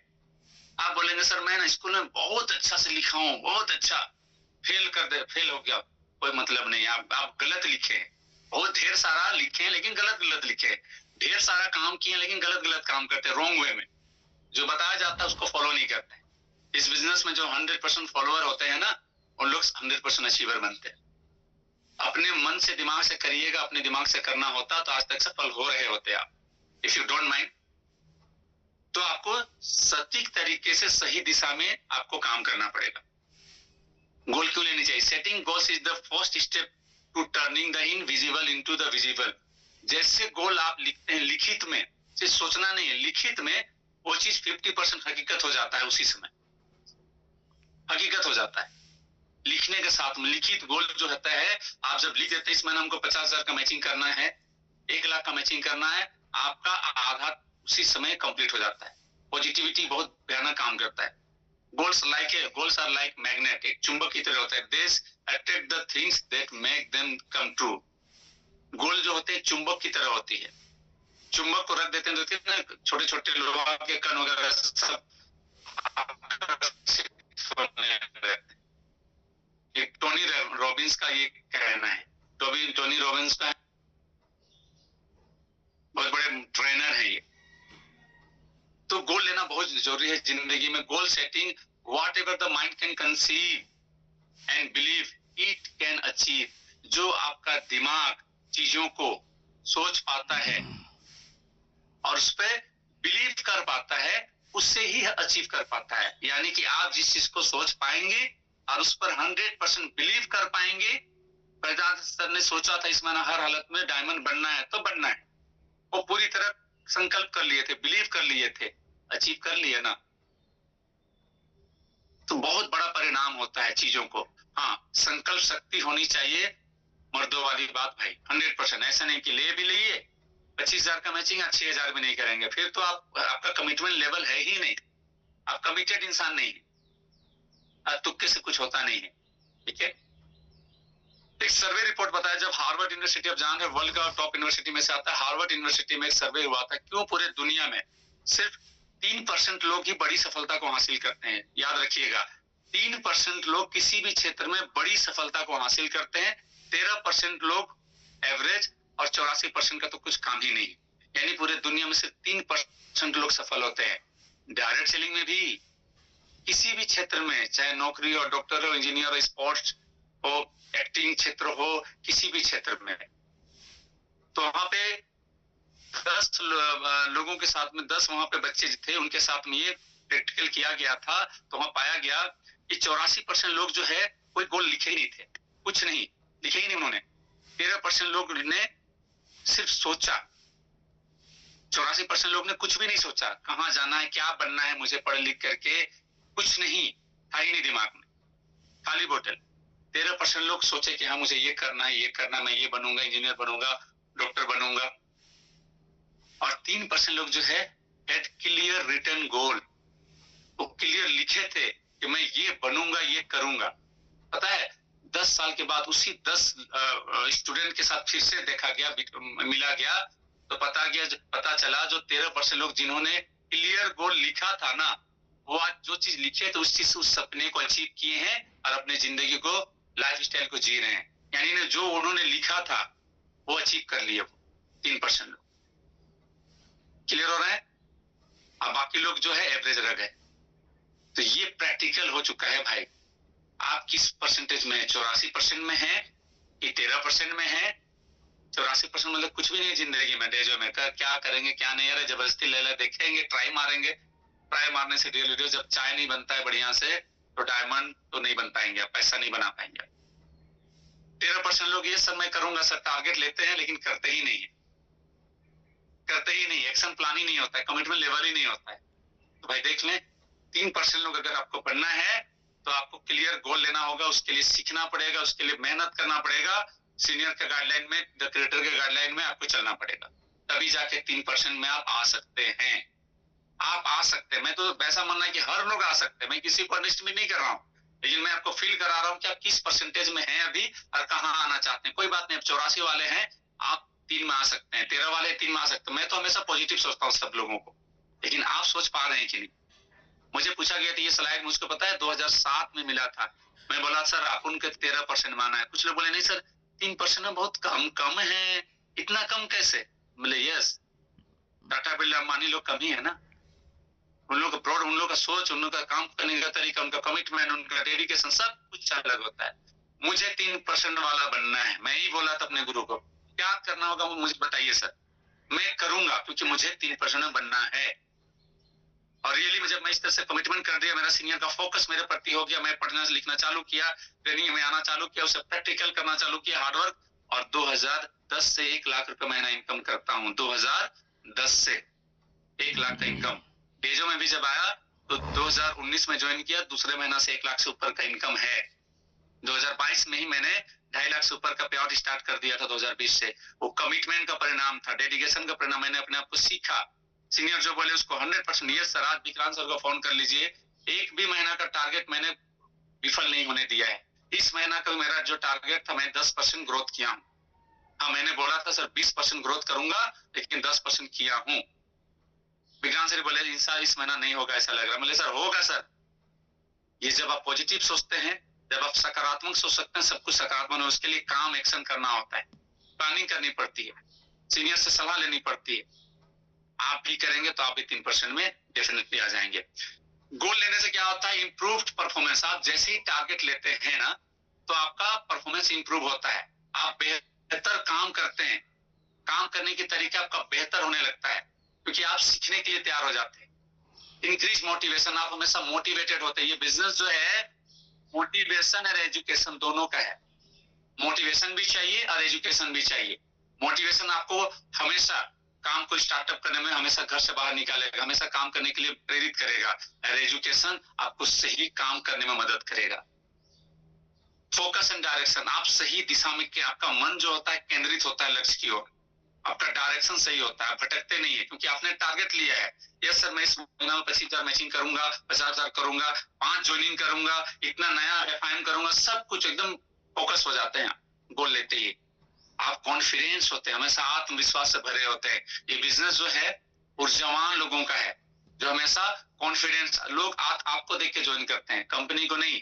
आप बोलेंगे सर मैं ना स्कूल में बहुत अच्छा से लिखा हूँ, बहुत अच्छा, फेल हो गया, कोई मतलब नहीं। आप गलत लिखे, बहुत ढेर सारा लिखे लेकिन गलत लिखे, ढेर सारा काम किए लेकिन गलत काम करते, रॉन्ग वे में। जो बताया जाता है उसको फॉलो नहीं करते। इस बिजनेस में जो 100% फॉलोअर होते हैं ना, उन लोग 100% अचीवर बनते हैं। अपने मन से दिमाग से करिएगा, अपने दिमाग से करना होता तो आज तक सफल हो रहे होते आप। इफ यू डोंट माइंड, तो आपको सटीक तरीके से सही दिशा में आपको काम करना पड़ेगा। गोल क्यों लेनी चाहिए? Setting goals is the first step to turning the invisible into the visible. जैसे गोल आप लिखते हैं लिखित में, सिर्फ सोचना नहीं है, लिखित में वो चीज 50% हकीकत हो जाता है, उसी समय हकीकत हो जाता है। लिखने के साथ में लिखित गोल जो होता है, आप जब लिख देते हैं इस महीने हमको 50,000 का मैचिंग करना है, 1 लाख का मैचिंग करना है, आपका आधा उसी समय कंप्लीट हो जाता है। पॉजिटिविटी बहुत भयानक काम करता है। गोल्स आर लाइक मैग्नेट, एक चुंबक की तरह होता है। They attract the things that make them come true. Goal जो होते हैं चुंबक की तरह होती है। चुंबक को रख देते हैं तो छोटे छोटे लोहा के कण वगैरह सब टोनी रॉबिन्स का ये कहना है। टोनी रॉबिन्स का बहुत बड़े ट्रेनर है ये। तो गोल लेना बहुत जरूरी है जिंदगी में। Goal setting, what ever the mind can conceive and believe it can achieve. जो आपका दिमाग चीजों को सोच पाता है और उस पर बिलीव कर पाता है, उससे ही अचीव कर पाता है। यानी कि आप जिस चीज को सोच पाएंगे और उस पर 100% बिलीव कर पाएंगे। प्रहलाद सर ने सोचा था इस महीना हर हालत में डायमंड बनना है तो बनना है, वो पूरी तरह संकल्प कर लिए थे, बिलीव कर लिए थे, अचीव कर लिए ना। तो बहुत बड़ा परिणाम होता है चीजों को। हाँ, संकल्प शक्ति होनी चाहिए, मर्दों वाली बात भाई, 100%। ऐसा नहीं कि ले भी लिए 25,000 का मैचिंग 6,000 में नहीं करेंगे, फिर तो आपका कमिटमेंट लेवल है ही नहीं, आप कमिटेड इंसान नहीं है, तुक्के से कुछ होता नहीं है। ठीक है, एक सर्वे रिपोर्ट बताया, जब हार्वर्ड यूनिवर्सिटी ऑफ जान है वर्ल्ड का टॉप यूनिवर्सिटी में से आता है, हार्वर्ड यूनिवर्सिटी में एक सर्वे हुआ था, क्यों पूरे दुनिया में सिर्फ 3% लोग ही बड़ी सफलता को हासिल करते हैं। याद रखिएगा, 3% लोग किसी भी क्षेत्र में बड़ी सफलता को हासिल करते हैं, 13% लोग एवरेज, और 84% का तो कुछ काम ही नहीं। यानी पूरे दुनिया में सिर्फ 3% लोग सफल होते हैं। डायरेक्ट सेलिंग में भी, किसी भी क्षेत्र में, चाहे नौकरी और डॉक्टर हो, इंजीनियर हो, स्पोर्ट्स हो, एक्टिंग क्षेत्र हो, किसी भी क्षेत्र में, तो वहां पे 10 लोगों के साथ में 10 वहां पे बच्चे थे, उनके साथ में ये प्रैक्टिकल किया गया था, तो वहां पाया गया कि 84% लोग जो है कोई गोल लिखे ही नहीं थे, कुछ नहीं लिखे ही नहीं उन्होंने। 13% लोग ने सिर्फ सोचा, 84% लोग ने कुछ भी नहीं सोचा, कहाँ जाना है, क्या बनना है मुझे पढ़ लिख करके, कुछ नहीं था ही नहीं दिमाग में, खाली बोतल। 13% लोग सोचे कि हाँ मुझे ये करना है, ये करना, मैं ये बनूंगा, इंजीनियर बनूंगा, डॉक्टर बनूंगा। और 3% लोग जो है हैड क्लियर रिटन गोल, वो क्लियर लिखे थे कि मैं ये बनूंगा, ये करूंगा। पता है 10 साल के बाद उसी 10 स्टूडेंट के साथ फिर से देखा गया, मिला गया, तो पता चला जो 13% लोग जिन्होंने क्लियर गोल लिखा था ना, वो आज जो चीज लिखे थे उस सपने को अचीव किए हैं और अपने जिंदगी को, लाइफ स्टाइल को जी रहे हैं। यानी जो उन्होंने लिखा था वो अचीव कर लिए, 3% लोग। क्लियर हो रहा है? अब बाकी लोग जो है एवरेज रह गए। तो ये प्रैक्टिकल हो चुका है भाई। आप किस परसेंटेज में है? 84% में है कि 13% में है? 84% मतलब कुछ भी नहीं जिंदगी में, डेजो में क्या करेंगे क्या नहीं, अरे जबरदस्ती ले ले देखेंगे, ट्राई मारेंगे। ट्राई मारने से रियल वीडियो, जब चाय नहीं बनता है बढ़िया से तो डायमंड तो नहीं बन पाएंगे, पैसा नहीं बना पाएंगे। 13% लोग ये सब मैं करूंगा सर टारगेट लेते हैं लेकिन करते ही नहीं है, करते ही नहीं, एक्शन प्लान ही नहीं होता है, कमिटमेंट लेवल ही नहीं होता है। तो भाई देख लें, 3% लोग अगर आपको बनना है तो आपको क्लियर गोल लेना होगा, उसके लिए सीखना पड़ेगा, उसके लिए मेहनत करना पड़ेगा, सीनियर के गाइडलाइन में, द क्रिएटर के गाइडलाइन में आपको चलना पड़ेगा, तभी जाके 3% में आप आ सकते हैं। आप आ सकते हैं। मैं तो ऐसा मानना है कि हर लोग आ सकते हैं, मैं किसी को अंडरएस्टिमेट नहीं कर रहा हूँ, लेकिन मैं आपको फील करा रहा हूँ कि आप किस परसेंटेज में हैं अभी और कहाँ आना चाहते हैं। कोई बात नहीं, आप 84 वाले हैं, आप 3 में आ सकते हैं, 13 वाले 3 में आ सकते हैं। मैं तो हमेशा पॉजिटिव सोचता हूँ सब लोगों को, लेकिन आप सोच पा रहे हैं कि नहीं? मुझे पूछा गया था ये स्लाइड, मुझको पता है 2007 में मिला था। मैं बोला सर आप उनके 13% माना है। कुछ लोग बोले नहीं सर 3% में बहुत कम है, इतना कम कैसे? बोले यस, टाटा बिरला अंबानी लोग कम ही है ना। उन लोग का ब्रॉड, उन लोग का सोच, उन लोग का काम करने का तरीका, उनका कमिटमेंट, उनका डेडिकेशन सब कुछ अलग होता है। मुझे 3% वाला बनना है। मैं ही बोला था अपने गुरु को, क्या करना होगा वो मुझे बताइए सर, मैं करूंगा, क्योंकि मुझे 3% में बनना है। और रियली जब मैं इस तरह से कमिटमेंट कर दिया, मेरा सीनियर का फोकस मेरे प्रति हो गया, मैं पढ़ना लिखना चालू किया, ट्रेनिंग में आना चालू किया, उसे प्रैक्टिकल करना चालू किया, हार्डवर्क, और 2010 से 1 लाख रुपए महीना इनकम करता हूँ। 2010 से 1 लाख का इनकम। डेजो में भी जब आया तो 2019 में ज्वाइन किया, दूसरे महीना से 1 लाख से ऊपर का इनकम है। 2022 में ही मैंने 2.5 लाख से ऊपर का पे आउट स्टार्ट कर दिया था 2020 से। वो कमिटमेंट का परिणाम था, डेडिकेशन का परिणाम। मैंने अपने आप को सीखा। सीनियर जो बोले उसको 100% यस सर, आज विक्रांत सर को फोन कर लीजिए, एक भी महीना का टारगेट मैंने विफल नहीं होने दिया है। इस महीना का मेरा जो टारगेट था, मैं 10% ग्रोथ किया हूँ। हाँ, मैंने बोला था सर 20% ग्रोथ करूंगा, लेकिन 10% किया हूँ। विक्रांत सर बोले इस महीना नहीं होगा ऐसा लग रहा है। बोले सर होगा सर। ये जब आप पॉजिटिव सोचते हैं, जब आप सकारात्मक सोच सकते हैं, सब कुछ सकारात्मक, उसके लिए काम एक्शन करना होता है, प्लानिंग करनी पड़ती है, सीनियर से सलाह लेनी पड़ती है। आप भी करेंगे तो आप भी 3% में डेफिनेटली आ जाएंगे। गोल लेने से क्या होता है? Improved performance. आप जैसे ही टारगेट लेते हैं ना, तो आपका परफॉर्मेंस इंप्रूव होता है, आप बेहतर काम करते हैं, काम करने के तरीके आपका बेहतर होने लगता है, क्योंकि आप सीखने के लिए तैयार हो जाते हैं। इंक्रीज मोटिवेशन, आप हमेशा मोटिवेटेड होते हैं। ये बिजनेस जो है मोटिवेशन और एजुकेशन दोनों का है। मोटिवेशन भी चाहिए और एजुकेशन भी चाहिए। मोटिवेशन आपको हमेशा काम को स्टार्टअप करने में हमेशा घर से बाहर निकालेगा, हमेशा काम करने के लिए प्रेरित करेगा, और एजुकेशन आपको सही काम करने में मदद करेगा। फोकस एंड डायरेक्शन, आप सही दिशा में, आपका मन जो होता है केंद्रित होता है लक्ष्य की ओर, आपका डायरेक्शन सही होता है, भटकते नहीं है, क्योंकि आपने टारगेट लिया है। यस सर, मैं इस महीना में 25,000 मैचिंग करूंगा, 50,000 करूंगा, 5 ज्वाइनिंग करूंगा, इतना नया एफआईएम करूंगा, सब कुछ एकदम फोकस हो जाते हैं गोल लेते ही। आप कॉन्फिडेंस होते हैं, हमेशा आत्मविश्वास से भरे होते हैं। ये बिजनेस जो है ऊर्जावान लोगों का है, जो हमेशा कॉन्फिडेंस, लोग आपको देख के ज्वाइन करते हैं, कंपनी को नहीं,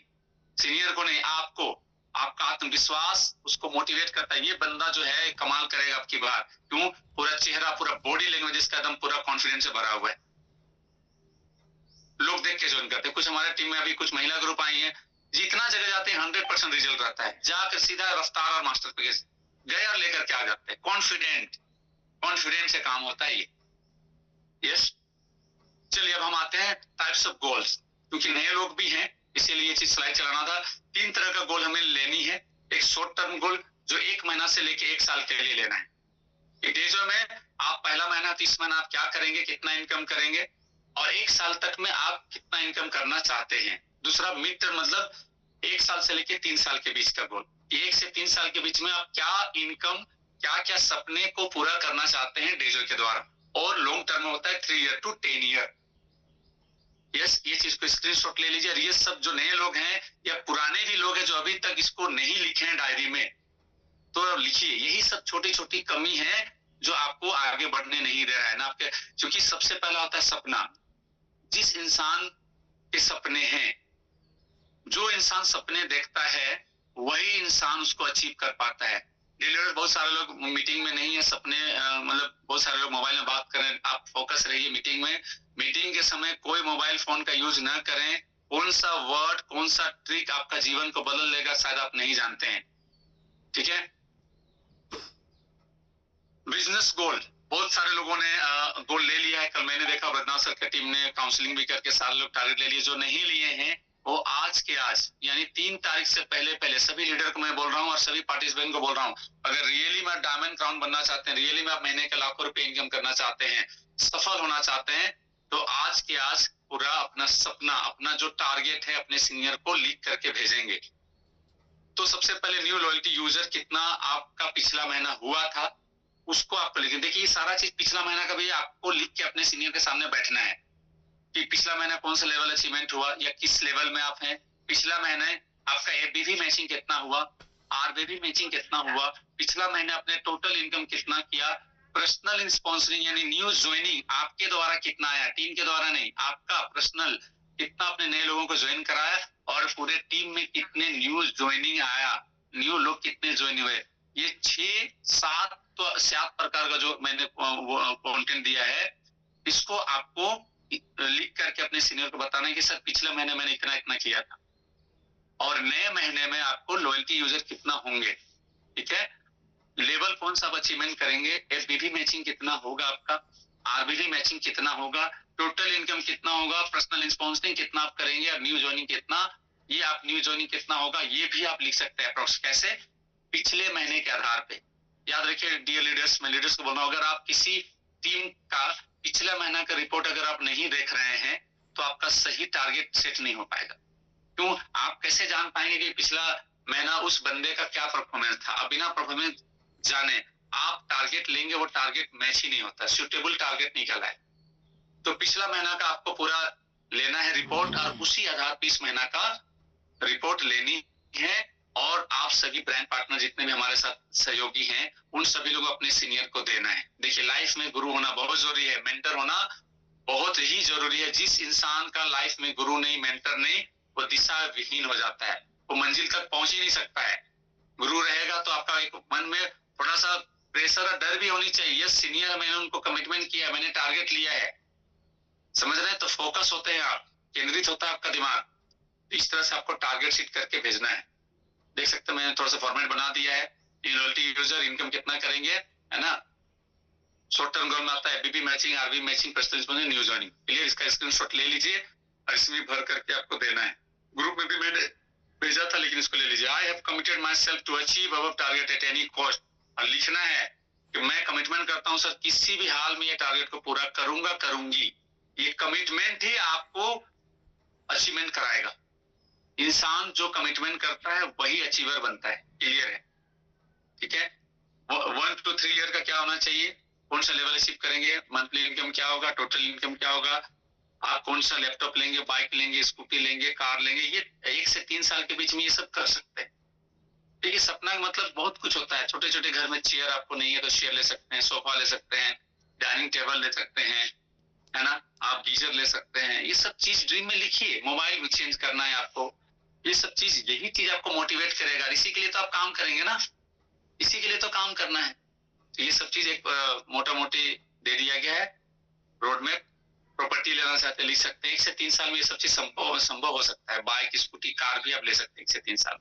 सीनियर को नहीं, आपको। आपका आत्मविश्वास उसको मोटिवेट करता है, ये बंदा जो है कमाल करेगा आपकी बार। क्यों? पूरा चेहरा, पूरा बॉडी लैंग्वेज इसका एकदम पूरा कॉन्फिडेंस से भरा हुआ है, लोग देख के ज्वाइन करते हैं। कुछ हमारे टीम में अभी कुछ महिला ग्रुप आई है, जितना जगह जाते हैं 100% रिजल्ट रहता है, जाकर सीधा रफ्तार और मास्टर पैकेज गए और लेकर के आ जाते हैं। कॉन्फिडेंट से काम होता है ये। यस, चलिए अब हम आते हैं टाइप्स ऑफ गोल्स, क्योंकि नए लोग भी हैं, इसीलिए ये चीज स्लाइड चलाना था। 3 तरह का गोल हमें लेनी है। एक शॉर्ट टर्म गोल, जो 1 महीना से लेके 1 साल के लिए लेना है। डेजो में आप पहला महीना 30 महीना आप क्या करेंगे, कितना इनकम करेंगे, और 1 साल तक में आप कितना इनकम करना चाहते हैं। दूसरा मिड टर्म, मतलब 1 साल से लेके 3 साल के बीच का गोल, 1 से 3 साल के बीच में आप क्या इनकम क्या क्या सपने को पूरा करना चाहते हैं डेजो के द्वारा, और लॉन्ग टर्म में होता है 3 ईयर टू 10 ईयर। यस, ये चीज को स्क्रीनशॉट ले लीजिए। और ये सब जो नए लोग हैं या पुराने भी लोग हैं जो अभी तक इसको नहीं लिखे हैं डायरी में, तो लिखिए। यही सब छोटी छोटी कमी है जो आपको आगे बढ़ने नहीं दे रहा है ना आपके। क्योंकि सबसे पहला होता है सपना। जिस इंसान के सपने हैं, जो इंसान सपने देखता है, वही इंसान उसको अचीव कर पाता है। डेली बहुत सारे लोग मीटिंग में नहीं है, सपने मतलब बहुत सारे लोग मोबाइल में बात करें। आप फोकस रहिए मीटिंग में। मीटिंग के समय कोई मोबाइल फोन का यूज ना करें। कौन सा वर्ड, कौन सा ट्रिक आपका जीवन को बदल देगा, शायद आप नहीं जानते हैं। ठीक है। बिजनेस गोल, बहुत सारे लोगों ने गोल ले लिया है। कल मैंने देखा बदनाम सर की टीम ने काउंसलिंग भी करके सारे लोग टारगेट ले लिए। जो नहीं लिए हैं वो आज के आज यानी 3 तारीख से पहले पहले सभी लीडर को मैं बोल रहा हूँ और सभी पार्टिसिपेंट को बोल रहा हूँ, अगर रियली में डायमंड क्राउन बनना चाहते हैं, रियली में आप महीने के लाखों रुपए इनकम करना चाहते हैं, सफल होना चाहते हैं, तो आज के आज पूरा अपना सपना, अपना जो टारगेट है अपने सीनियर को लिख करके भेजेंगे। तो सबसे पहले न्यू लॉयल्टी यूजर कितना आपका पिछला महीना हुआ था, उसको आपको लिखिए। देखिए, ये सारा चीज पिछला महीना का भी आपको लिख के अपने सीनियर के सामने बैठना है कि पिछला महीना कौन सा लेवल अचीवमेंट हुआ या किस लेवल में आप हैं। पिछला महीने आपका एबीवी मैचिंग कितना हुआ, आरबीवी मैचिंग कितना हुआ, पिछला महीने आपने टोटल इनकम कितना किया, पर्सनल स्पॉन्सरिंग यानी न्यू ज्वाइनिंग आपके द्वारा कितना आया, टीम के द्वारा नहीं, आपका पर्सनल कितना आपने नए लोगों को ज्वाइन कराया, और पूरे टीम में कितने न्यू ज्वाइनिंग आया, न्यू लोग कितने ज्वाइन हुए। ये 6-7 प्रकार का जो मैंने कंटेंट दिया है, इसको आपको लिख करके अपने सीनियर को बताना है कि सर पिछले महीने मैंने इतना इतना किया था, और नए महीने में आपको लॉयल्टी यूजर कितना होंगे। ठीक है। लेवल कौन सा अचीवमेंट करेंगे, एफबीवी मैचिंग कितना होगा आपका, आरबीवी मैचिंग कितना होगा, टोटल इनकम कितना होगा, पर्सनल स्पॉन्सरिंग कितना आप करेंगे, और न्यू ज्वाइनिंग कितना, ये आप न्यू ज्वाइनिंग कितना होगा, ये भी आप लिख सकते हैं अप्रोक्स। कैसे? पिछले महीने के आधार पे। याद रखिए डियर लीडर्स, मैं लीडर्स को बोल रहा हूं, अगर आप किसी टीम का पिछला महीना का रिपोर्ट अगर आप नहीं देख रहे हैं तो आपका सही टारगेट सेट नहीं हो पाएगा। क्यों? आप कैसे जान पाएंगे कि पिछला महीना उस बंदे का क्या परफॉर्मेंस था? अब बिना परफॉर्मेंस जाने आप टारगेट लेंगे, वो टारगेट मैच ही नहीं होता, सूटेबल टारगेट नहीं कहलाए। तो पिछला महीना का आपको पूरा लेना है रिपोर्ट, और उसी आधार पर इस महीना का रिपोर्ट लेनी है। और आप सभी ब्रांड पार्टनर जितने भी हमारे साथ सहयोगी हैं, उन सभी लोगों को अपने सीनियर को देना है। देखिए, लाइफ में गुरु होना बहुत जरूरी है, मेंटर होना बहुत ही जरूरी है। जिस इंसान का लाइफ में गुरु नहीं, मेंटर नहीं, वो दिशा विहीन हो जाता है, वो मंजिल तक पहुंच ही नहीं सकता है। गुरु रहेगा तो आपका एक मन में थोड़ा सा प्रेशर और डर भी होनी चाहिए। यस, सीनियर मैंने उनको कमिटमेंट किया, मैंने टारगेट लिया है, समझ रहे हैं? तो फोकस होते हैं आप, केंद्रित होता है आपका दिमाग। इस तरह से आपको टारगेट सेट करके भेजना है। देख सकते हैं मैंने थोड़ा सा फॉर्मेट बना दिया है। लॉयल्टी यूजर इनकम कितना करेंगे, है ना। शॉर्ट टर्म गोल में आता है BB matching, RB matching, personal new joining. Clear? इसका स्क्रीनशॉट ले लीजिए और इसमें भर करके आपको देना है। ग्रुप में भी मैंने भेजा था, लेकिन इसको ले लीजिए। I have committed myself to achieve above target at any cost. और लिखना है कि मैं कमिटमेंट करता हूं सर, किसी भी हाल में ये टारगेट को पूरा करूंगा, करूंगी। ये कमिटमेंट ही आपको अचीवमेंट कराएगा। इंसान जो कमिटमेंट करता है वही अचीवर बनता है। क्लियर है? ठीक है। 1 to 3 ईयर का क्या होना चाहिए, कौन सा लेवल अचीव करेंगे, मंथली इनकम क्या होगा, टोटल इनकम क्या होगा, आप कौन सा लैपटॉप लेंगे, बाइक लेंगे, स्कूटी लेंगे, कार लेंगे, ये 1 से 3 साल के बीच में ये सब कर सकते हैं। ठीक है। सपना का मतलब बहुत कुछ होता है। छोटे छोटे घर में चेयर आपको नहीं है तो चेयर ले सकते हैं, सोफा ले सकते हैं, डाइनिंग टेबल ले सकते हैं, है ना। आप गीजर ले सकते हैं। ये सब चीज ड्रीम में लिखिए। मोबाइल भी चेंज करना है आपको, ये सब चीज, यही चीज आपको मोटिवेट करेगा। इसी के लिए तो आप काम करेंगे ना, इसी के लिए तो काम करना है। तो ये सब चीज एक मोटा मोटी दे दिया गया है रोड मैप। प्रॉपर्टी लेना चाहते लिख सकते हैं। 1 से 3 साल में ये सब चीज संभव हो सकता है। बाइक, स्कूटी, कार भी आप ले सकते हैं 1 से 3 साल।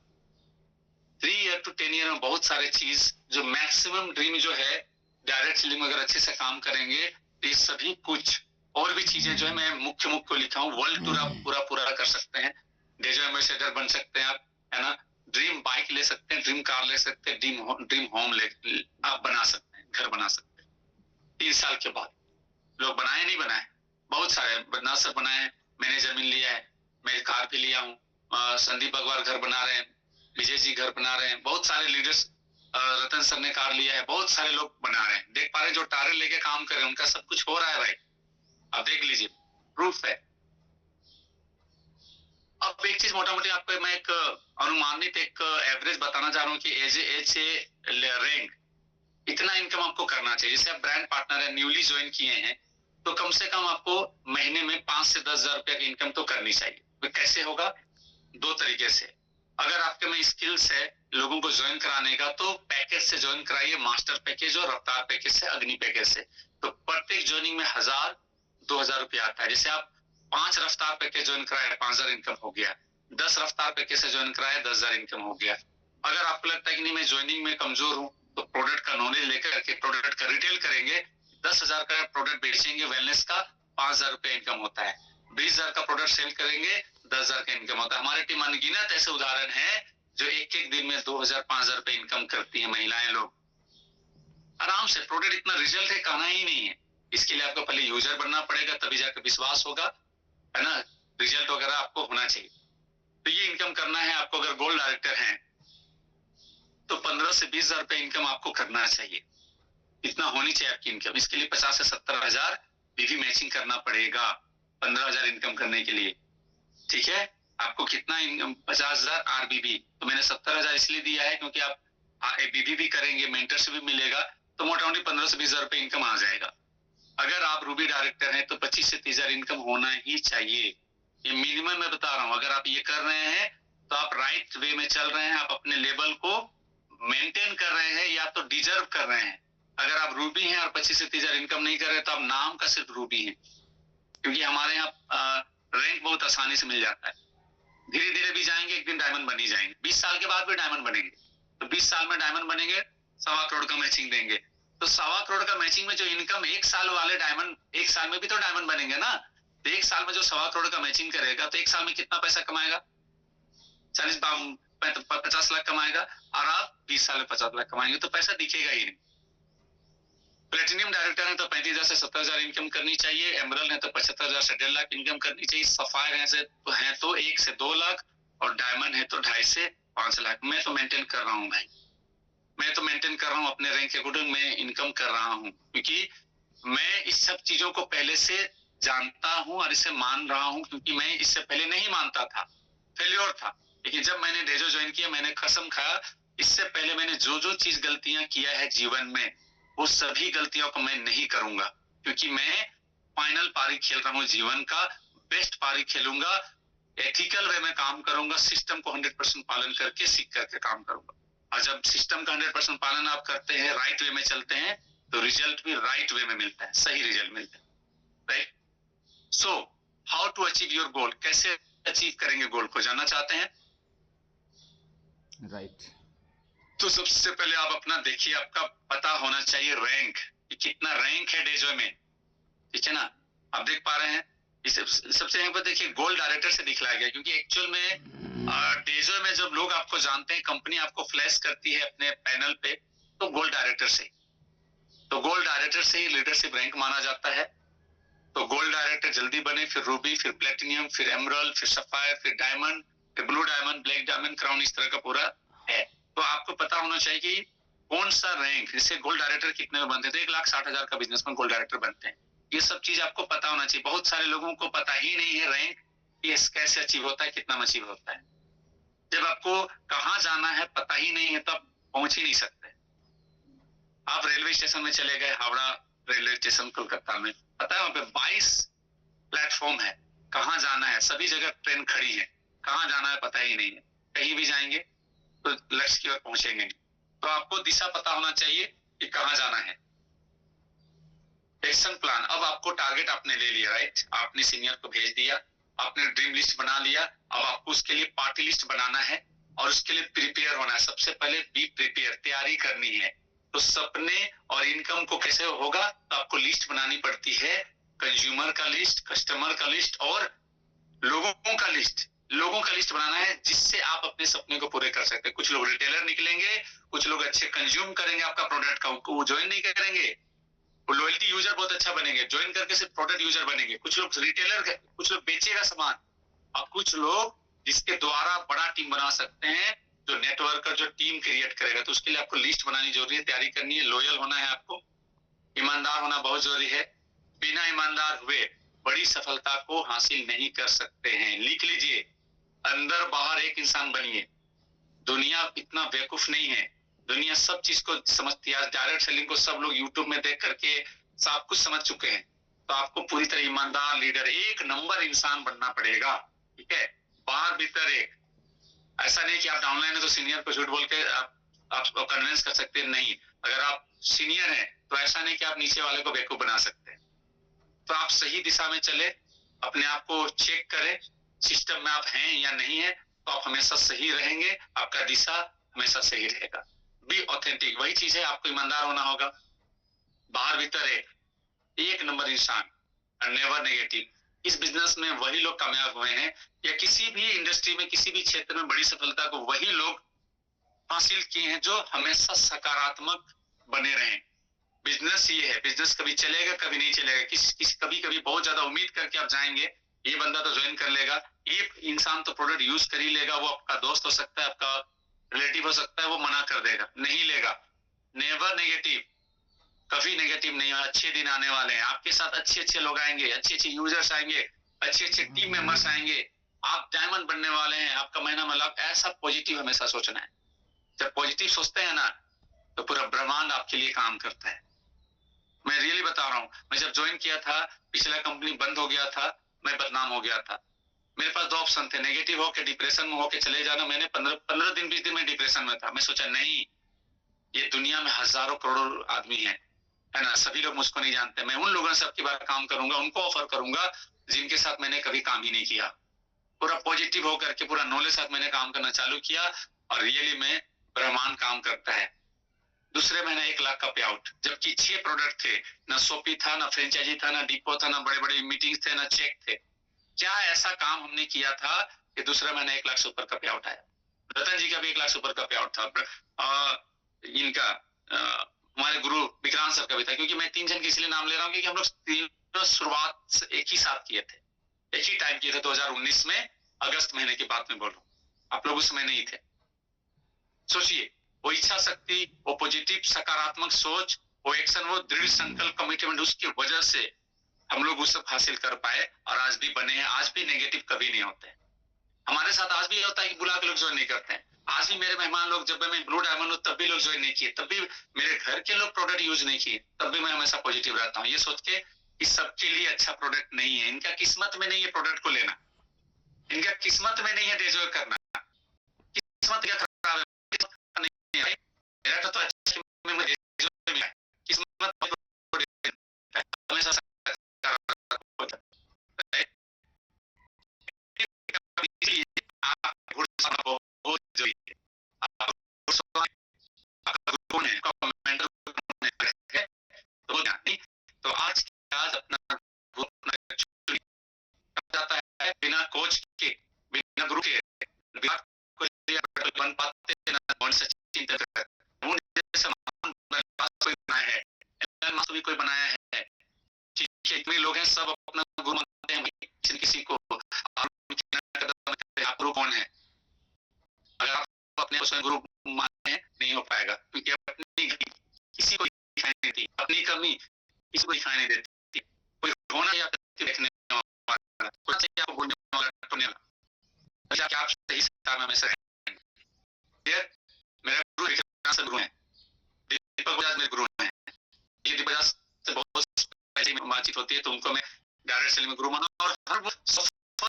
3 ईयर टू 10 ईयर में बहुत सारे चीज, जो मैक्सिमम ड्रीम जो है, डायरेक्ट सेलिंग अगर अच्छे से काम करेंगे तो ये सभी कुछ और भी चीजें जो है मैं मुख्य को लिखा हूँ, वर्ल्ड टूर आप पूरा कर सकते हैं। डेजो एम्बेसडर बन सकते हैं आप, है ना। ड्रीम बाइक ले सकते हैं, ड्रीम कार ले सकते हैं, ड्रीम होम आप बना सकते हैं, घर बना सकते हैं। 3 साल के बाद लोग बनाए नहीं बनाए, बहुत सारे बदनाथ सर बनाए, मैंने जमीन लिया है, मैं कार भी लिया हूँ, संदीप अग्रवाल घर बना रहे हैं, विजय जी घर बना रहे हैं, बहुत सारे लीडर्स रतन सर ने कार लिया है, बहुत सारे लोग बना रहे हैं, देख पा रहे हैं, जो टायर लेके काम कर रहे हैं उनका सब कुछ हो रहा है भाई, आप देख लीजिए, प्रूफ है। अब एक चीज मोटा मोटी आपको मैं एक अनुमानित एक एवरेज बताना चाह रहा हूँ कि एज से रैंक इतना इनकम आपको करना चाहिए। जैसे आप ब्रांड पार्टनर है, न्यूली ज्वाइन किए हैं, तो कम से कम आपको महीने में 5 से 10 हजार रुपया की इनकम तो करनी चाहिए। तो कैसे होगा? 2 तरीके से। अगर आपके में स्किल्स है लोगों को ज्वाइन कराने का, तो पैकेज से ज्वाइन कराइए, मास्टर पैकेज और रफ्तार पैकेज से, अग्नि पैकेज से। तो प्रत्येक ज्वाइनिंग में 1000-2000 रुपया आता है। जैसे आप 5 रफ्तार पैकेज ज्वाइन कराए, 5000 इनकम हो गया। 10 रफ्तार पैकेज से ज्वाइन कराए, 10,000 इनकम हो गया। अगर आपको लगता है कि नहीं मैं ज्वाइनिंग में कमजोर हूँ, तो प्रोडक्ट का नॉलेज लेकर के प्रोडक्ट का रिटेल करेंगे, 10,000 का प्रोडक्ट बेचेंगे वेलनेस का, 5,000 रुपया इनकम होता है। 20,000 का प्रोडक्ट सेल करेंगे, 10,000 का इनकम होता है। हमारे टीम अनगिनत ऐसे उदाहरण है जो एक दिन में 2,000-5,000 रुपए इनकम करती है महिलाएं लोग आराम से। प्रोडक्ट इतना रिजल्ट है, कहना ही नहीं है। इसके लिए आपको पहले यूजर बनना पड़ेगा, तभी जाकर विश्वास होगा, है ना, रिजल्ट वगैरह आपको होना चाहिए। तो ये इनकम करना है आपको। अगर गोल्ड डायरेक्टर हैं तो 15 से 20,000 रुपए इनकम आपको करना चाहिए, इतना होनी चाहिए आपकी इनकम। इसके लिए 50 से 70 हजार बीवी मैचिंग करना पड़ेगा 15,000 इनकम करने के लिए, ठीक है। आपको कितना इनकम? 50,000 आरबीबी। तो मैंने 70,000 इसलिए दिया है क्योंकि आप बीबी भी करेंगे, मेंटरशिप भी मिलेगा, तो मोटा मोटी 15 से 20,000 रुपए इनकम आ जाएगा। अगर आप रूबी डायरेक्टर हैं तो 25 से 30,000 इनकम होना ही चाहिए, ये मिनिमम मैं बता रहा हूँ। अगर आप ये कर रहे हैं तो आप राइट वे में चल रहे हैं, आप अपने लेवल को मेंटेन कर रहे हैं या तो डिजर्व कर रहे हैं। अगर आप रूबी हैं और 25 से 30,000 इनकम नहीं कर रहे तो आप नाम का सिर्फ रूबी हैं, क्योंकि हमारे यहाँ रैंक बहुत आसानी से मिल जाता है। धीरे धीरे भी जाएंगे, एक दिन डायमंड बन ही जाएंगे। 20 साल के बाद भी डायमंड बनेंगे, तो 20 साल में डायमंड बनेंगे, 1.25 करोड़ का मैचिंग देंगे, तो 1.25 करोड़ का मैचिंग में जो इनकम 1 साल वाले डायमंड, 1 साल में भी तो डायमंड बनेंगे ना। तो 1 साल में जो 1.25 करोड़ का मैचिंग करेगा तो 1 साल में कितना पैसा कमाएगा? 50 लाख कमाएगा, और आप 20 साल में 50 लाख कमाएंगे, तो पैसा दिखेगा ही नहीं। प्लेटिनियम डायरेक्टर है तो 35,000 से 70,000 इनकम करनी चाहिए। एमरल्ड है तो 75,000 से 1.5 लाख इनकम करनी चाहिए। सफायर है तो 1 से 2 लाख, और डायमंड है तो 2.5 से 5 लाख। मैं तो मेंटेन कर रहा हूँ भाई, मैं तो मेंटेन कर रहा हूँ अपने रैंक के अकॉर्डिंग, मैं इनकम कर रहा हूँ, क्योंकि मैं इस सब चीजों को पहले से जानता हूँ और इसे मान रहा हूँ। क्योंकि मैं इससे पहले नहीं मानता था, फेल्योर था, लेकिन जब मैंने डेजो ज्वाइन किया, मैंने कसम खाया इससे पहले मैंने जो जो चीज गलतियां किया है जीवन में, वो सभी गलतियों को मैं नहीं करूंगा, क्योंकि मैं फाइनल पारी खेल रहा हूँ जीवन का, बेस्ट पारी खेलूंगा, एथिकल वे में काम करूंगा, सिस्टम को 100% पालन करके सीख करके काम करूंगा। और जब सिस्टम का 100% पालन आप करते हैं, राइट वे में चलते हैं, तो रिजल्ट भी राइट वे में मिलता है, सही रिजल्ट मिलता है, right. So how to achieve your goal, कैसे अचीव करेंगे गोल को, जानना चाहते हैं? राइट। तो सबसे पहले आप अपना देखिए, आपका पता होना चाहिए रैंक, कि कितना रैंक है डेजो में, ठीक है ना। आप देख पा रहे हैं, इसे सबसे यहाँ पर देखिए गोल्ड डायरेक्टर से दिखलाया गया, क्योंकि एक्चुअल में डेजो में जब लोग आपको जानते हैं, कंपनी आपको फ्लैश करती है अपने पैनल पे, तो गोल्ड डायरेक्टर से, तो गोल्ड डायरेक्टर से ही लीडरशिप रैंक माना जाता है। तो गोल्ड डायरेक्टर जल्दी बने, फिर रूबी, फिर प्लेटिनियम, फिर एमरल्ड, फिर सफायर, फिर डायमंड, फिर blue diamond, black diamond, crown, इस तरह का पूरा है। तो आपको पता होना चाहिए कि कौन सा रैंक, जैसे गोल्ड डायरेक्टर कितने में बनते हैं, तो 1,60,000 का बिजनेस में गोल्ड डायरेक्टर बनते हैं। ये सब चीज आपको पता होना चाहिए। बहुत सारे लोगों को पता ही नहीं है रैंक ये कैसे अचीव होता है, कितना अचीव होता है। जब आपको कहाँ जाना है पता ही नहीं है, तब पहुंच ही नहीं सकते। आप रेलवे स्टेशन में चले गए, हावड़ा रेलवे स्टेशन कोलकाता में, पता है वहां पे 22 प्लेटफॉर्म है, कहाँ जाना है, सभी जगह ट्रेन खड़ी है, कहाँ जाना है पता ही नहीं है। कहीं भी जाएंगे तो लक्ष्य की ओर पहुंचेंगे। तो आपको दिशा पता होना चाहिए कि कहाँ जाना है। एक्शन प्लान, अब आपको टारगेट आपने ले लिया, राइट, आपने सीनियर को भेज दिया, आपने ड्रीम लिस्ट बना लिया, अब आपको उसके लिए पार्टी लिस्ट बनाना है और उसके लिए प्रिपेयर होना है। सबसे पहले बी प्रिपेयर, तैयारी करनी है। तो सपने और इनकम को कैसे होगा, तो आपको लिस्ट बनानी पड़ती है, कंज्यूमर का लिस्ट, कस्टमर का लिस्ट और लोगों का लिस्ट। लोगों का लिस्ट बनाना है जिससे आप अपने सपने को पूरे कर सकते हैं। कुछ लोग रिटेलर निकलेंगे, कुछ लोग अच्छे कंज्यूम करेंगे आपका प्रोडक्ट का, वो ज्वाइन नहीं करेंगे, वो लॉयल्टी यूजर बहुत अच्छा बनेंगे, ज्वाइन करके सिर्फ प्रोडक्ट यूजर बनेंगे। कुछ लोग रिटेलर, कुछ लोग बेचेगा सामान, और कुछ लोग जिसके द्वारा बड़ा टीम बना सकते हैं, जो नेटवर्कर, जो टीम क्रिएट करेगा, तो उसके लिए आपको लिस्ट बनानी जरूरी है, तैयारी करनी है, लॉयल होना है आपको, ईमानदार होना बहुत जरूरी है। बिना ईमानदार हुए बड़ी सफलता को हासिल नहीं कर सकते हैं। लिख लीजिए, अंदर बाहर एक इंसान बनिए। दुनिया इतना बेवकूफ नहीं है, दुनिया सब चीज को समझती है। डायरेक्ट सेलिंग को सब लोग यूट्यूब में देख करके सब कुछ समझ चुके हैं। तो आपको पूरी तरह ईमानदार लीडर, एक नंबर इंसान बनना पड़ेगा, ठीक है, बाहर भीतर एक। ऐसा नहीं कि आप डाउनलाइन है तो सीनियर को झूठ बोल के आप कन्विंस कर सकते हैं, नहीं। अगर आप सीनियर हैं तो ऐसा नहीं कि आप नीचे वाले को बेवकूफ बना सकते हैं। तो आप सही दिशा में चले, अपने आप को चेक करें, सिस्टम में आप हैं या नहीं है, तो आप हमेशा सही रहेंगे, आपका दिशा हमेशा सही रहेगा। बी ऑथेंटिक, वही चीज है, आपको ईमानदार होना होगा, बाहर भीतर एक नंबर इंसान, नेवर नेगेटिव। इस बिजनेस में वही लोग कामयाब हुए हैं, या किसी भी इंडस्ट्री में, किसी भी क्षेत्र में बड़ी सफलता को वही लोग हासिल किए हैं जो हमेशा सकारात्मक बने रहे। बिजनेस ये है, बिजनेस कभी चलेगा कभी नहीं चलेगा, कभी कभी बहुत ज्यादा उम्मीद करके आप जाएंगे, ये बंदा तो ज्वाइन कर लेगा, ये इंसान तो प्रोडक्ट यूज कर ही लेगा, वो आपका दोस्त हो सकता है, आपका रिलेटिव हो सकता है, वो मना कर देगा, नहीं लेगा। नेवर नेगेटिव, कभी नेगेटिव नहीं हो। अच्छे दिन आने वाले हैं, आपके साथ अच्छे अच्छे लोग आएंगे, अच्छे अच्छे यूजर्स आएंगे, अच्छे अच्छे टीम मेंबर्स आएंगे, आप डायमंड बनने वाले हैं, आपका महीना मतलब ऐसा पॉजिटिव हमेशा सोचना है। जब पॉजिटिव सोचते हैं ना, तो पूरा ब्रह्मांड आपके लिए काम करता है। मैं रियली बता रहा हूँ, मैं जब ज्वाइन किया था, पिछला कंपनी बंद हो गया था, मैं बदनाम हो गया था। मेरे पास दो ऑप्शन थे, नेगेटिव होके डिप्रेशन में होके चले जाना। मैंने 15 दिन 20 दिन में डिप्रेशन में था। मैं सोचा नहीं, ये दुनिया में हजारों करोड़ों आदमी है ना, सभी लोग मुझको नहीं जानते। मैं उन लोगों से अब की बार काम करूंगा, उनको ऑफर करूंगा जिनके साथ मैंने कभी काम ही नहीं किया। पूरा पॉजिटिव होकर के, पूरा नॉलेज साथ मैंने काम करना चालू किया, और रियली में ब्रह्मांड काम करता है। दूसरे महीने 1 लाख का पे आउट, जबकि 6 प्रोडक्ट थे, ना शॉपी था, ना फ्रेंचाइजी था, ना डिपो था, ना बड़े बड़े मीटिंग्स थे, ना चेक थे। क्या ऐसा काम हमने किया था कि दूसरे महीने 1 लाख से ऊपर का पे आउट आया। रतन जी का भी 1 लाख से ऊपर का पे आउट था, इनका हमारे गुरु विक्रांत सर का भी था। क्योंकि मैं 3 जन के इसलिए नाम ले रहा हूँ क्योंकि हम लोग तीनों शुरुआत एक ही साथ किए थे, एक ही टाइम किए थे, 2019 में अगस्त महीने की बात में बोल रहा हूँ, आप लोग उस समय नहीं थे। सोचिए, वो इच्छा शक्ति, वो पॉजिटिव सकारात्मक सोच, वो एक्शन, वो दृढ़ संकल्प, कमिटमेंट, उसकी वजह से हम लोग वो सब हासिल कर पाए और आज भी बने हैं। आज भी नेगेटिव कभी नहीं होते। हमारे साथ आज भी होता है कि बुला के लोग ज्वाइन नहीं करते हैं। आज भी मेरे मेहमान लोग, जब मैं ब्लू डायमंड हूँ तब भी लोग ज्वाइन नहीं किए, तब भी मेरे घर के लोग प्रोडक्ट यूज नहीं किए, तब भी मैं हमेशा पॉजिटिव रहता हूँ, ये सोच के कि सबके लिए अच्छा प्रोडक्ट नहीं है, इनका किस्मत में नहीं है प्रोडक्ट को लेना, इनका किस्मत में नहीं है डिजर्व करना। किस्मत क्या खराब है, मेरा तो अच्छा किस्मत हमेशा बहुत जरूरी है। तो आज अपना जाता है बिना कोच के, बिना गुरु के बन पाते कोई बनाया है। इतने लोग हैं, सब अपना गुरु मानते हैं, किसी को आप गुरु कौन है? अगर आप अपने गुरु मानते हैं, नहीं हो पाएगा, क्योंकि अपनी किसी को दिखाई नहीं देती, अपनी कमी किसी को दिखाई नहीं देती। कोई होना या देखने आप सही स्थान में हमेशा रहेंगे। मेरा गुरु से गुरु है, दीपक बजाज मेरे गुरु हैं। ये दीपक बजाज से बहुत पहले बातचीत होती है, तो उनको मैं डायरेक्ट सेलिंग में गुरु माना, और हर वो सफल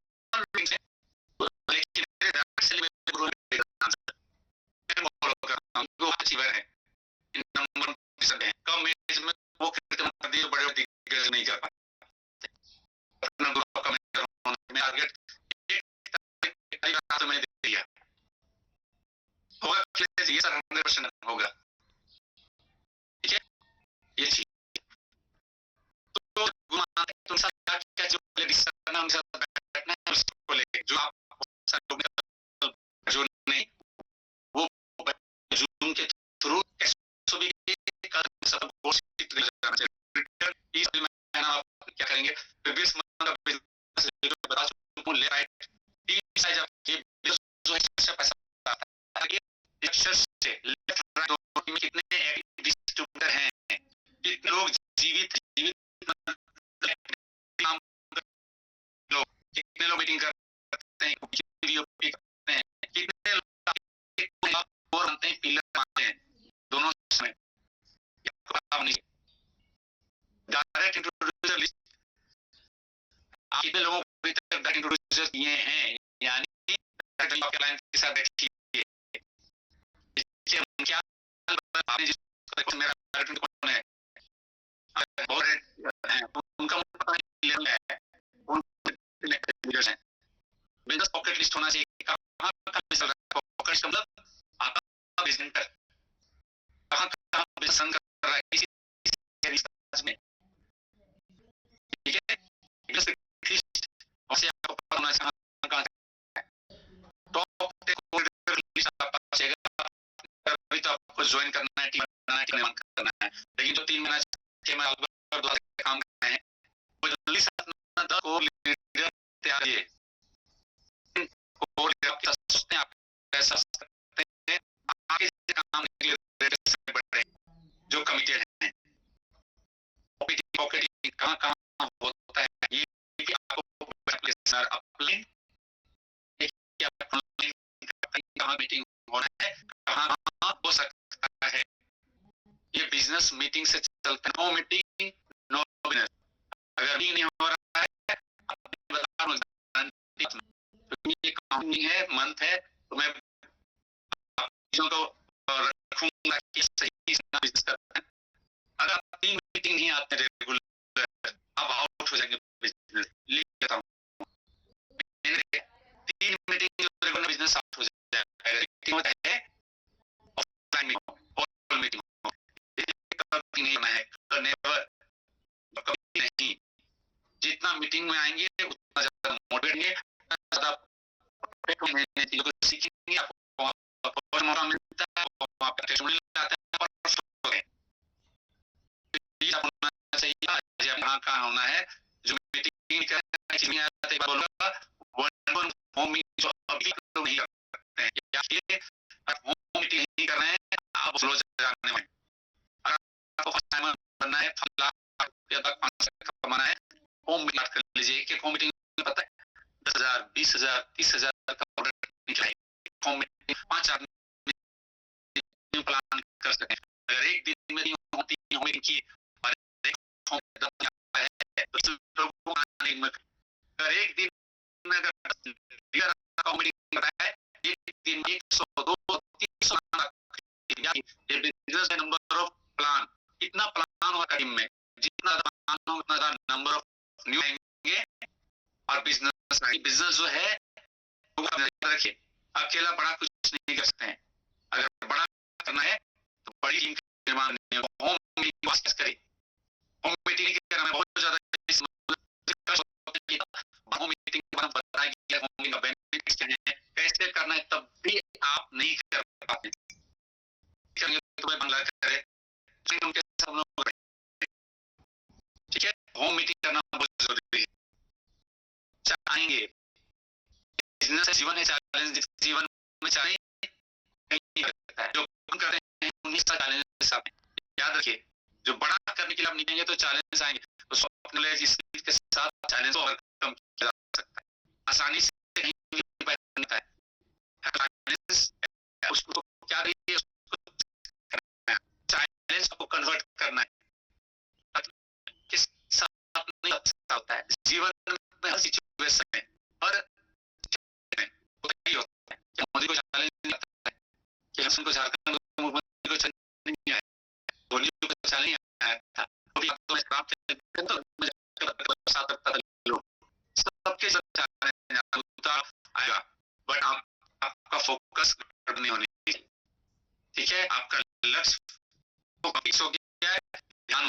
लेकिन डायरेक्ट सेलिंग में गुरु है, नंबर है, कम एज में वो बड़े दिग्गज नहीं कर पाते। अपना गुरु का मैं टारगेट मैंने दे दिया होगा, ये सर 100% होगा, ठीक है, ये चीज। तो क्या जो करना, उनके साथ बैठना है, उसको लेके जो आप जो नहीं, वो जूम के थ्रू क्या करेंगे, प्रीवियस मंथ बता चुका हूं, ले राइट पैसा कितने लोग मीटिंग करते हैं, वीओपी करते हैं, कितने लोग और मानते हैं, पिलर मानते हैं, दोनों में डायरेक्ट इंट्रोड्यूसर लिस्ट आप कितने लोगों को अभी तक डायरेक्ट इंट्रोड्यूसर किए हैं, यानी आपके क्लाइंट के साथ बैठिए, क्या मेरा डायरेक्ट कौन है, बहुत है उनका पता नहीं है, बिजनेस पॉकेट लिस्ट होना चाहिए, कहां का बिजनेस पॉकेट का मतलब आपका बिजनेस कहां कहां बिजनेस रन कर रहा है, किसी रिसर्च में, ठीक है, बिजनेस लिस्ट और से आपको पता होना चाहिए कहां टॉप टेक लिस्ट आपका चाहिए, अभी तो आपको ज्वाइन करना है, टीम बनाना है, टीम निर्माण करना है, लेकिन जो 3 महीना 6 महीना द्वारा काम कर रहे हैं वो जल्दी से अपना 10 कोर लीडर तैयार किए, कोर लीडर आपके साथ सोचते हैं, आप ऐसा सकते हैं आगे से काम के लिए से बढ़े जो कमिटेड हैं, पॉकेटिंग कहां होता है, ये कि आपको एप्लीकेशन अपलाइन कहां मीटिंग होना है, कहां हो सकता है, ये बिजनेस मीटिंग से चलता है, नो मीटिंग नो बिजनेस, अगर भी नहीं हो रहा है बता रहा हूं, ये काउंटिंग है, मंथ है, तो मैं चीजों को रखूंगा कि सही बिजनेस करते हैं, अगर आप 3 मीटिंग नहीं आते रेगुलर आप आउट हो जाएंगे बिजनेस, लिख देता हूं 3 मीटिंग रेगुलर बिजनेस आउट हो जाएगा, मीटिंग होता है ऑफलाइन मीटिंग ऑल मीटिंग कभी नहीं है, नेवर कभी नहीं, जितना मीटिंग में आएंगे उतना ज्यादा मोटिवेट होंगे, ज्यादा चीजों को सीखेंगे, आपको मौका मिलता है, आपका टेस्ट मिलता है, होना चाहिए, कहाँ होना है, जो मीटिंग करना है, बोलूंगा वन होम मीटिंग जो अभी लोग नहीं करते हैं, या फिर होम मीटिंग नहीं कर रहे हैं, आप स्लो जाने में, अगर आपको फर्स्ट टाइम बनना है, कमाना है, होम मीटिंग कर लीजिए, एक होम मीटिंग में पता है 10,000 20,000 30,000 का ऑर्डर निकला, होम मीटिंग 5 आदमी प्लान कर सकते हैं, अगर एक दिन में होती होम मीटिंग की अगर एक दिन में अगर एक दिन 100 200 300 बिजनेस नंबर ऑफ प्लान, इतना प्लान होगा टीम में, जितना प्लान हो उतना नंबर ऑफ न्यू आएंगे, और बिजनेस जो है रखिए, अकेला बड़ा कुछ नहीं कर सकते हैं, अगर बड़ा करना है तो बड़ी टीम का निर्माण होम मीटिंग करें, होम मीटिंग करना बहुत ज्यादा होम मीटिंग बताएगी होम का बेनिफिट्स क्या है, कैसे करना है, तब भी आप नहीं कर पाते, तो बंगला करे उनके सब लोग, ठीक है, होम मीटिंग करना बहुत जरूरी है, चाहेंगे बिजनेस जीवन है, चैलेंज जीवन में चाहे नहीं करता है, जो कम करते हैं 19 चैलेंजेस आते हैं, याद रखिए जो बड़ा करने के लिए आप निकलेंगे तो चैलेंज आएंगे, तो अपने लिए इस के साथ चैलेंज को ओवरकम किया जा सकता है, आसानी से नहीं बनता है, उसको क्या रही है, चैलेंज को कन्वर्ट करना है, किस साथ नहीं होता है, जीवन में हर सिचुएशन में, हर होता है, क्या मोदी को चैलेंज नहीं आता है, कि हसन को झारखंड को चैलेंज नहीं आया, धोनी को चैलेंज नहीं आया था, अभी आप तो मैं प्राप्त सबके साथ आएगा, बट आपका फोकस नहीं होनी चाहिए, ठीक है, आपका लक्ष्य फिक्स हो गया है, ध्यान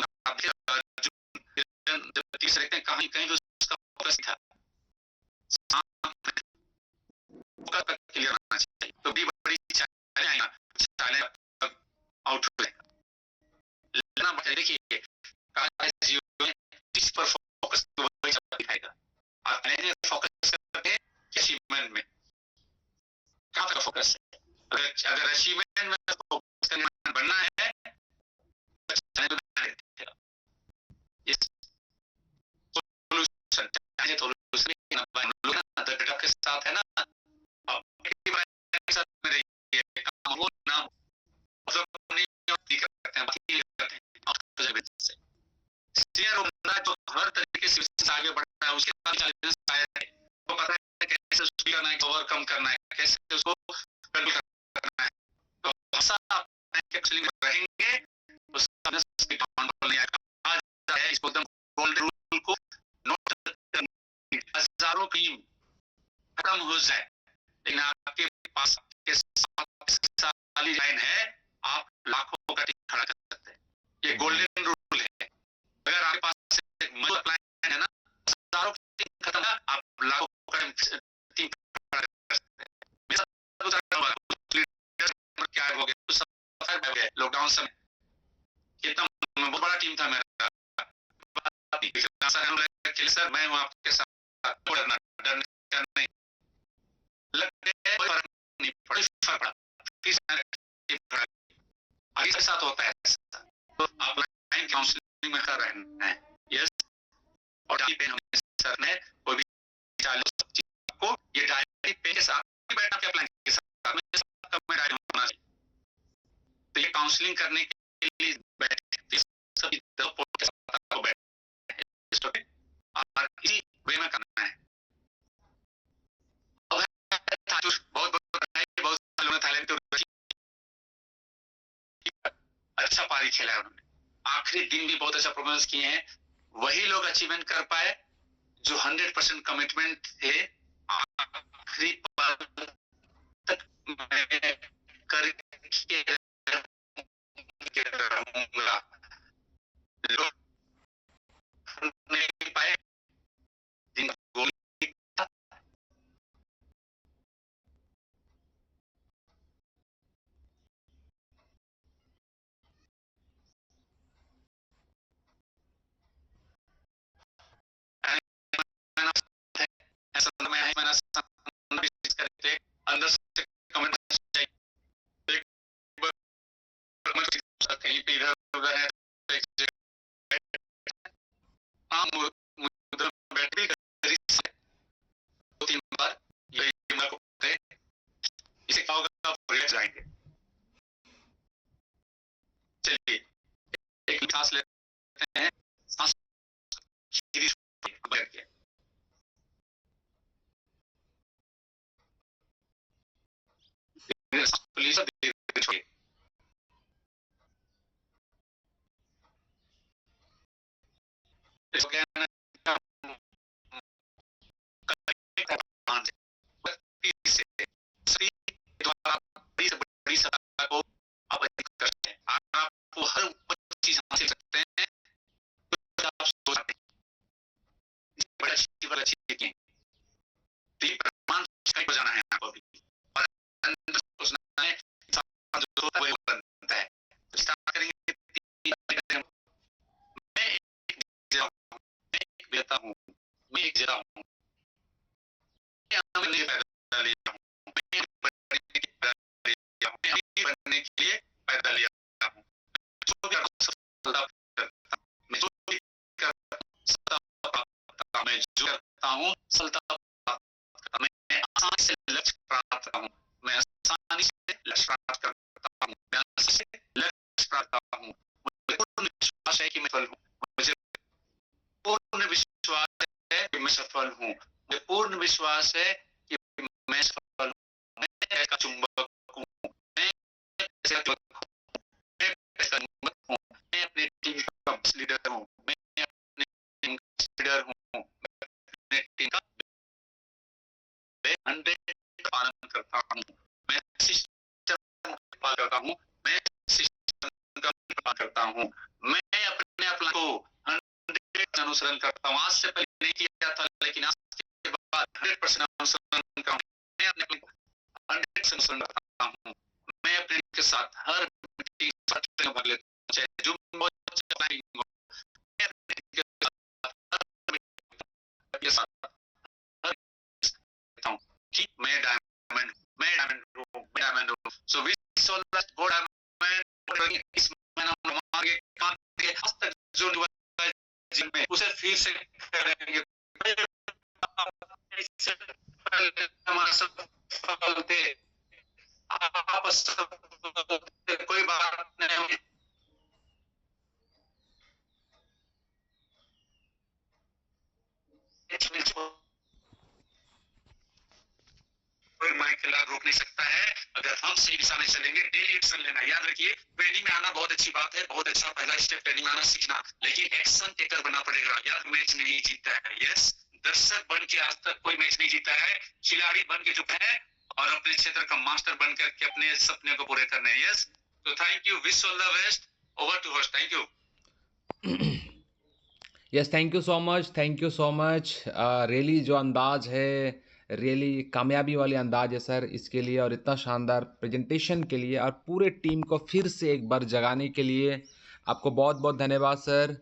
तीसरे कहीं कहीं तो उसका फोकस था, क्लियर होना चाहिए, तो भी बड़ी चैलेंज आउट हो लेना पड़ेगा, देखिए जिस पर फोकस वही दिखाएगा, आप फोकस करते हैं अचीवमेंट में, कहाँ तक फोकस है, अगर अचीवमेंट में फोकस बनना है साथ है ना, के साथ में रहिए, काम हो ना हो, मतलब नहीं करते हैं, बाकी करते हैं से सीनियर बंदा जो हर तरीके से आगे बढ़ रहा है, उसके साथ चैलेंजेस आए हैं, तो पता है कैसे उसको करना है, ओवरकम करना है, कैसे उसको करना है, तो हमेशा काउंसलिंग रहेंगे, उस नहीं आएगा है, इसको एकदम गोल्डन रूल को नोट हजारों की खत्म हो जाए, लेकिन आपके पास के साली लाइन है, आप लाखों का टीम खड़ा कर सकते हैं, ये गोल्डन रूल है। अगर आपके पास एक मजबूत प्लान है ना, हजारों की टीम खत्म है, आप लाखों का टीम खड़ा कर सकते हैं। मेरे साथ क्या हो गया, कुछ सफर हो गया लॉकडाउन समय, कितना बहुत बड़ा टीम था मेरा, सर मैं हूं आपके साथ, डरना नहीं लगते, फर्क नहीं पड़ा, आगे के साथ होता है, तो आप लाइन काउंसलिंग में कर रहे हैं, यस, और सर ने कोई भी को ये डायरी पे के साथ बैठना के प्लान के साथ में डायरी होना चाहिए, तो ये काउंसलिंग करने के लिए बैठे सभी के साथ आपको बैठे और इसी वे में करना है। बहुत लोगों ने थाईलैंड अच्छा पारी खेला है उन्होंने, आखिरी दिन भी बहुत अच्छा परफॉर्मेंस किए हैं, वही लोग अचीवमेंट कर पाए जो 100% कमिटमेंट थे, आखिरी पल तक मैं करके रहूंगा, लोग नहीं पाए, जिनका गोल था, अंदर से कमेंट चाहिए, कहीं पे इधर उधर है, बैठ भी 2-3 बार यही को इसे क्या होगा, आप जाएंगे। चलिए एक सांस लेते हैं, सांस बैठ के छोड़िए, को आप करते हैं, आपको हर चीज हासिल सकते हैं, आप सोचते हैं बड़ा अच्छी की, तो ये प्रमाण कहीं जाना है आपको भी, और अंदर सोचना है, जो होता है वही बनता है, तो स्टार्ट करेंगे, मैं एक बेटा हूँ, मैं एक जरा हूँ, बनने के लिए पैदा लिया हूँ, जो भी सफलता मैं जो भी करता, मैं जो करता हूँ सफलता, मैं आसानी से लक्ष्य प्राप्त करता हूँ, मैं आसानी से लक्ष्य प्राप्त करता हूँ, मैं आसानी से लक्ष्य प्राप्त करता हूँ, मुझे पूर्ण विश्वास है कि मैं सफल हूँ, मुझे पूर्ण विश्वास है कि मैं सफल हूँ, मुझे पूर्ण विश्वास है कि मैं सफल हूँ, मैं का चुंबक हूँ, मैं अपने टीम का लीडर हूँ, मैं अपने टीम का लीडर हूँ, मैं अपने टीम का 100 पालन करता हूँ, मैं सिस्टम पालन करता हूँ, मैं सिस्टम का पालन करता हूँ, मैं अपने आप को 100% अनुसरण करता हूँ, आज से पहले नहीं किया था, लेकिन आज के बाद 100% अनुसरण करता हूँ, मैं अपने 100% अनुसरण करता हूँ, मैं अपने के साथ हर मीटिंग में भाग लेता हूँ, चाहे जो के साथ मैं डायमंड हूँ, so we so let's go diamond, इस महीना मांगे काम के आज तक जो जिन में उसे फिर से करेंगे, पहले हम असफल थे, आप असफल थे, कोई बात नहीं। कोई माइक खिलाफ रोक नहीं सकता है अगर हम सही दिशा में चलेंगे। डेली एक्शन लेना, याद रखिए ट्रेनिंग में आना बहुत अच्छी बात है, बहुत अच्छा पहला स्टेप ट्रेनिंग में आना सीखना, लेकिन एक्शन टेकर बनना पड़ेगा। यार मैच नहीं जीतता है, यस, दर्शक बन के आज तक कोई मैच नहीं जीता है, खिलाड़ी बन के जो है और अपने क्षेत्र का मास्टर बन करके अपने सपने को पूरे करने हैं। यस, तो thank you, wish all the best, over to host, thank you. Yes, thank you so much. Really जो अंदाज है, रियली कामयाबी वाले अंदाज है सर, इसके लिए और इतना शानदार प्रेजेंटेशन के लिए और पूरे टीम को फिर से एक बार जगाने के लिए आपको बहुत बहुत धन्यवाद सर,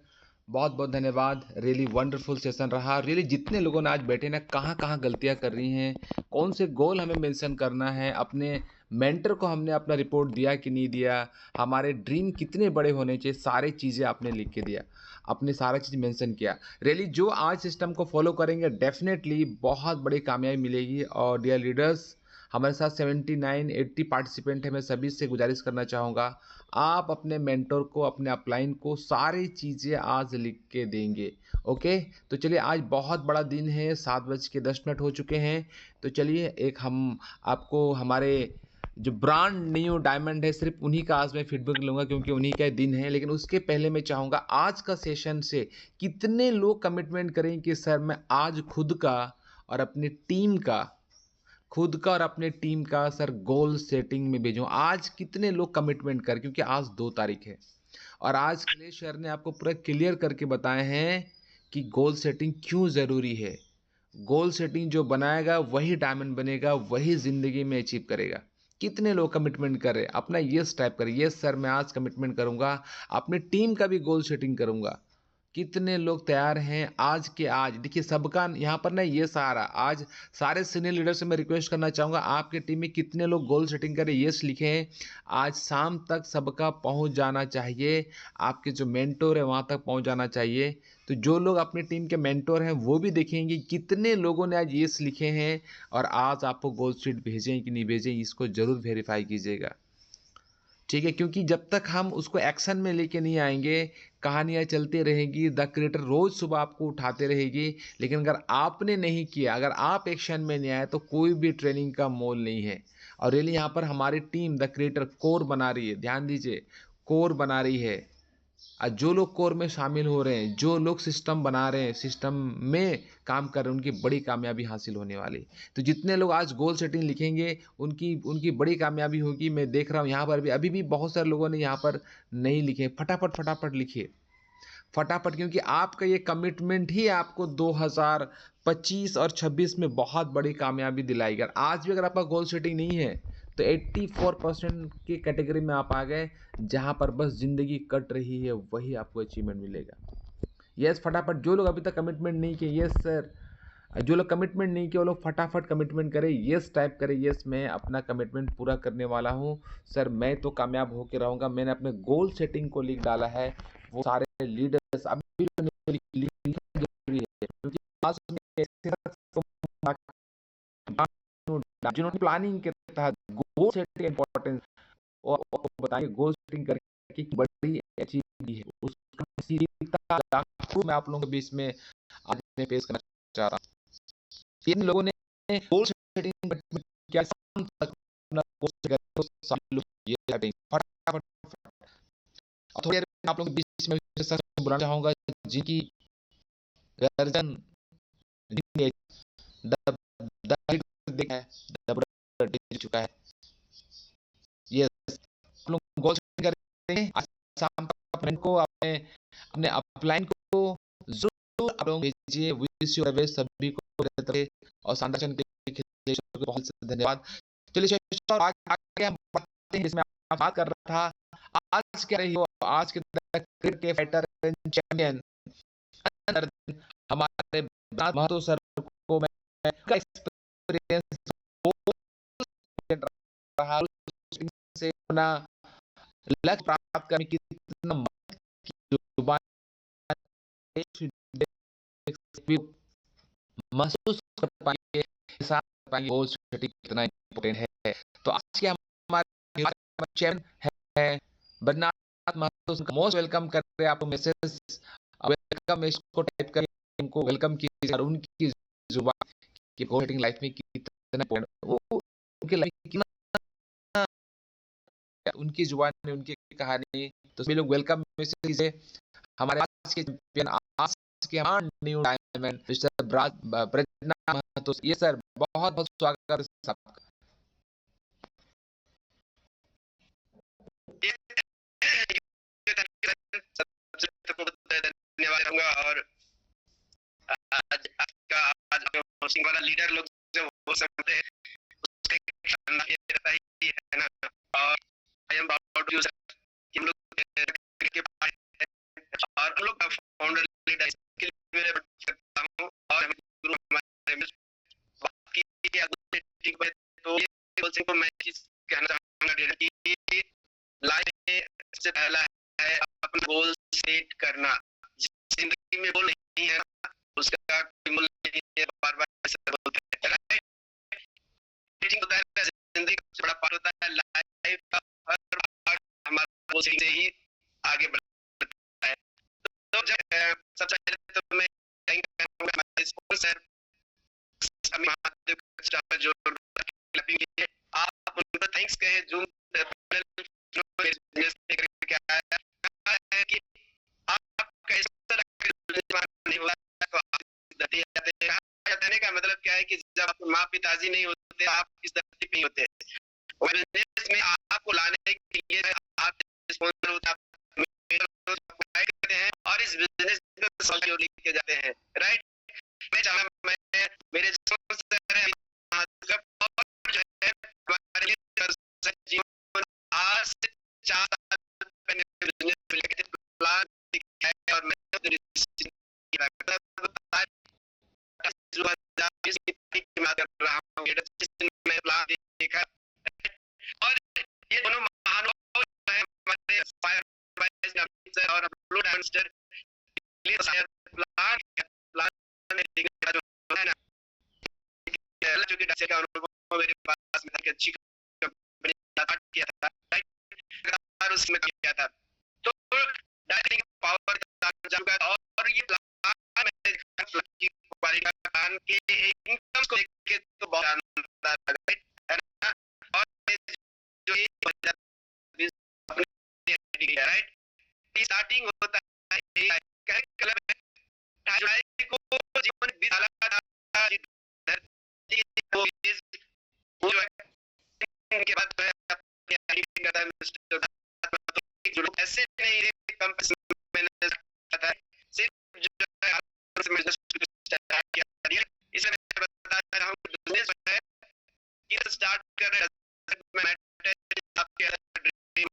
बहुत बहुत धन्यवाद। रियली वंडरफुल सेशन रहा। रियली जितने लोगों ने आज बैठे ना, कहाँ कहाँ गलतियाँ कर रही हैं, कौन से गोल हमें मेंशन करना है, अपने मेंटर को हमने अपना रिपोर्ट दिया कि नहीं दिया, हमारे ड्रीम कितने बड़े होने चाहिए, सारी चीज़ें आपने लिख के दिया, आपने सारा चीज़ मेंशन किया। रियली जो आज सिस्टम को फॉलो करेंगे डेफिनेटली बहुत बड़ी कामयाबी मिलेगी। और डियर लीडर्स, हमारे साथ 79-80 पार्टिसिपेंट हैं। मैं सभी से गुजारिश करना चाहूँगा, आप अपने मेंटर को, अपने अपलाइन को सारी चीज़ें आज लिख के देंगे। ओके, तो चलिए आज बहुत बड़ा दिन है, 7:10 हो चुके हैं। तो चलिए एक हम आपको हमारे जो ब्रांड न्यू डायमंड है, सिर्फ उन्हीं का आज मैं फीडबैक लूँगा क्योंकि उन्हीं का दिन है। लेकिन उसके पहले मैं चाहूँगा आज का सेशन से कितने लोग कमिटमेंट करें कि सर मैं आज खुद का और अपनी टीम का, खुद का और अपने टीम का सर गोल सेटिंग में भेजूँ। आज कितने लोग कमिटमेंट कर, क्योंकि आज 2 तारीख है और आज खिलेश सर ने आपको पूरा क्लियर करके बताए हैं कि गोल सेटिंग क्यों ज़रूरी है। गोल सेटिंग जो बनाएगा वही डायमंड बनेगा, वही ज़िंदगी में अचीव करेगा। कितने लोग कमिटमेंट कर रहे हैं? अपना यस टाइप करें, यस सर मैं आज कमिटमेंट करूँगा, अपनी टीम का भी गोल सेटिंग करूँगा। कितने लोग तैयार हैं आज के आज? देखिए सबका यहाँ पर ना ये सहारा, आज सारे सीनियर लीडर से मैं रिक्वेस्ट करना चाहूँगा, आपके टीम में कितने लोग गोल सेटिंग करें, यस लिखें। आज शाम तक सबका पहुँच जाना चाहिए, आपके जो मेंटोर है वहाँ तक पहुँच जाना चाहिए। तो जो लोग अपनी टीम के मेंटोर हैं वो भी देखेंगे कितने लोगों ने आज यस लिखे हैं और आज आपको गोल शीट भेजें कि नहीं भेजें, इसको ज़रूर वेरीफाई कीजिएगा। ठीक है, क्योंकि जब तक हम उसको एक्शन में लेके नहीं आएंगे, कहानियाँ चलती रहेंगी, द क्रिएटर रोज़ सुबह आपको उठाते रहेगी, लेकिन अगर आपने नहीं किया, अगर आप एक्शन में नहीं आए तो कोई भी ट्रेनिंग का मोल नहीं है। और रियली यहाँ पर हमारी टीम द क्रिएटर कोर बना रही है, ध्यान दीजिए, कोर बना रही है। जो लोग कोर में शामिल हो रहे हैं, जो लोग सिस्टम बना रहे हैं, सिस्टम में काम कर रहे हैं, उनकी बड़ी कामयाबी हासिल होने वाली। तो जितने लोग आज गोल सेटिंग लिखेंगे उनकी उनकी बड़ी कामयाबी होगी। मैं देख रहा हूँ यहाँ पर भी अभी भी बहुत सारे लोगों ने यहाँ पर नहीं लिखे। फटाफट फटाफट लिखिए, फटाफट, क्योंकि आपका ये कमिटमेंट ही आपको 2025 और 26 में बहुत बड़ी कामयाबी दिलाएगा। आज भी अगर आपका गोल सेटिंग नहीं है तो 84% की कैटेगरी में आप आ गए, जहाँ पर बस ज़िंदगी कट रही है वही आपको अचीवमेंट मिलेगा। यस, फटाफट जो लोग अभी तक कमिटमेंट नहीं किए, यस सर, जो लोग कमिटमेंट नहीं किए वो लोग फटाफट कमिटमेंट करें, यस टाइप करें, यस मैं अपना कमिटमेंट पूरा करने वाला हूँ सर, मैं तो कामयाब होकर रहूँगा। मैंने अपने गोल सेटिंग को लिख डाला है। वो सारे लीडर्स अभी जो नहीं लिखना जरूरी है, क्योंकि आज में ऐसे जिन्होंने प्लानिंग के तहत गोल सेटिंग इंपॉर्टेंस और आपको बताएंगे, गोल सेटिंग करके बड़ी अचीव है उसका सीधा मैं आप लोगों के बीच में आज मैं पेश करना चाहता हूँ। इन लोगों ने गोल सेटिंग क्या शाम तक अपना गोल सेट करें, तो सारे लोग ये सेटिंग फटाफट और थोड़ी देर में आप लोगों के बीच में बुलाना चाहूंगा जिनकी गर्दन देखा है, दब चुका है। ये आप लोग गोल सेटिंग करेंगे आज शाम तक अपने को अपने अपने अपलाइन को जरूर आप लोग भेजिए। विश यू ऑलवेज सभी को और शानदार के लिए बहुत धन्यवाद। चलिए आगे हम बढ़ते हैं, जिसमें आप बात कर रहा था आज क्या रही हो, आज के क्रिकेट के फाइटर चैंपियन हमारे महतो सर को मैं का एक्सपीरियंस रहा से अपना लक्ष्य प्राप्त करने की कितना जुबान महसूस कर पाएंगे, पाएंगे गोल सेटिंग कितना इंपॉर्टेंट है। तो आज के हमारे चैनल है बद्रीनाथ महतो, मोस्ट वेलकम कर रहे हैं आपको मैसेज वेलकम इसको टाइप करके उनको वेलकम कीजिए और उनकी जुबान की गोल सेटिंग लाइफ में कितना इंपॉर्टेंट वो उनकी लाइफ में कितना उनकी जुबान में उनकी कहानी, तो सभी लोग वेलकम मैसेज कीजिए हमारे आज के चैंपियन, आज के new diamond mister Badrinath Mahato. ये सर बहुत बहुत स्वागत है आपका। धन्यवाद रहूंगा। और आज होस्टिंग वाला लीडर लोग जो हो सकते हैं उसका ये रहता ही है ना। और I am proud to you sir कि हम लोग के और हम लोग फाउंडर लीडर के लिए मैं करता हूं। और हमारे बात की तो ये बोलते को मैं चीज कहना चाहूंगा कि लाइफ में सबसे पहला है अपना गोल सेट करना। जिंदगी में गोल नहीं है उसका कोई मूल्य नहीं है, बार बार ऐसा बोलते हैं राइट। होता है जिंदगी का सबसे बड़ा पार्ट होता है लाइफ का हर पार्ट हमारा गोल से ही आगे बढ़ता है। तो जब सबसे पहले तो मैं हमारे स्पॉन्सर अमित महादेव का जो आप उनको थैंक्स कहे जो बिजनेस क्या है कि आप कैसा नहीं हुआ तो का मतलब क्या है कि जब आपके माँ पिताजी नहीं होते आप इस धरती पे नहीं होते। और बिजनेस में आपको लाने के लिए आप स्पॉन्सर होता हैं और इस बिजनेस में सॉल्व लेके जाते हैं राइट। मैं चाहूंगा मैं मेरे स्पॉन्सर है जो है हमारे जीवन आज से 4 साल पहले बिजनेस प्लान है और मैं देखा। और ये दोनों महानुभाव है हमारे फायर और ब्लू डायमंड जो कि का अनुभव मेरे पास में था, अच्छी कंपनी स्टार्ट किया था राइट, उसमें किया था तो डायरेक्ट पावर और ये प्लान की क्वालिटी का प्लान के इनकम को लेके तो बहुत शानदार राइट है ना। और जो ये राइट स्टार्टिंग होता है क्लब है जुलाई को जीवन विधाला था धरती को वो जो है के बाद जो है अपनी आईडी करता है मिस्टर जो लोग ऐसे नहीं रे कंपनी मैंने था सिर्फ जो है बिजनेस स्टार्ट किया इसमें मैं बता रहा हूं बिजनेस है ये स्टार्ट कर रहे हैं आपके ड्रीम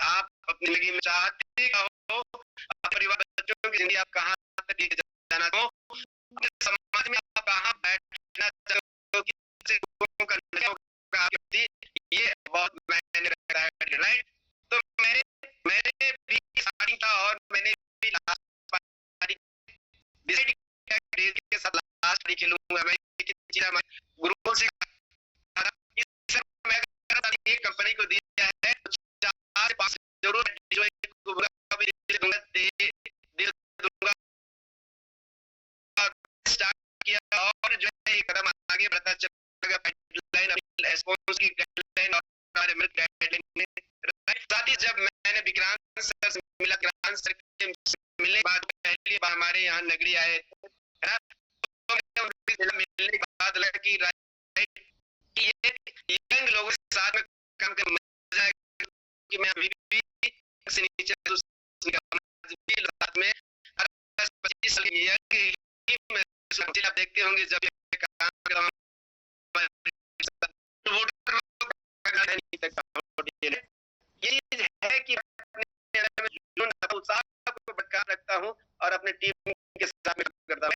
आप अपनी जिंदगी में चाहते हो परिवार बच्चों की जिंदगी आप कहां तक लेके जाना हो समाज में आप कहां बैठना चाहते हो किसी को करना होगा ये बहुत मैंने बताया राइट। तो मैंने भी स्टार्टिंग था और मैंने भी लास्ट पारी डिसाइड किया डेज के साथ लास्ट पारी खेलूंगा मैं गुरु से इस मैं एक कंपनी को दिया है 4-5 जरूर जो दूंगा स्टार्ट किया और जो है एक कदम आगे बढ़ता चलेगा पाइपलाइन रिस्पांस की गाइडलाइन और एमएल गाइडलाइन साथ ही जब मैंने विक्रांत सर से मिला विक्रांत सर से मिलने के बाद पहली बार हमारे यहाँ नगरी आए है ना तो मिलने के बाद लगा कि राइट ये यंग लोगों के साथ में काम कर मजा आएगा कि मैं अभी भी से नीचे साथ में 25 साल की यंग आप देखते होंगे जब काम कर रहा हूं ये है कि उत्साह को बरकरार रखता हूं और अपने टीम के साथ में करता हूं।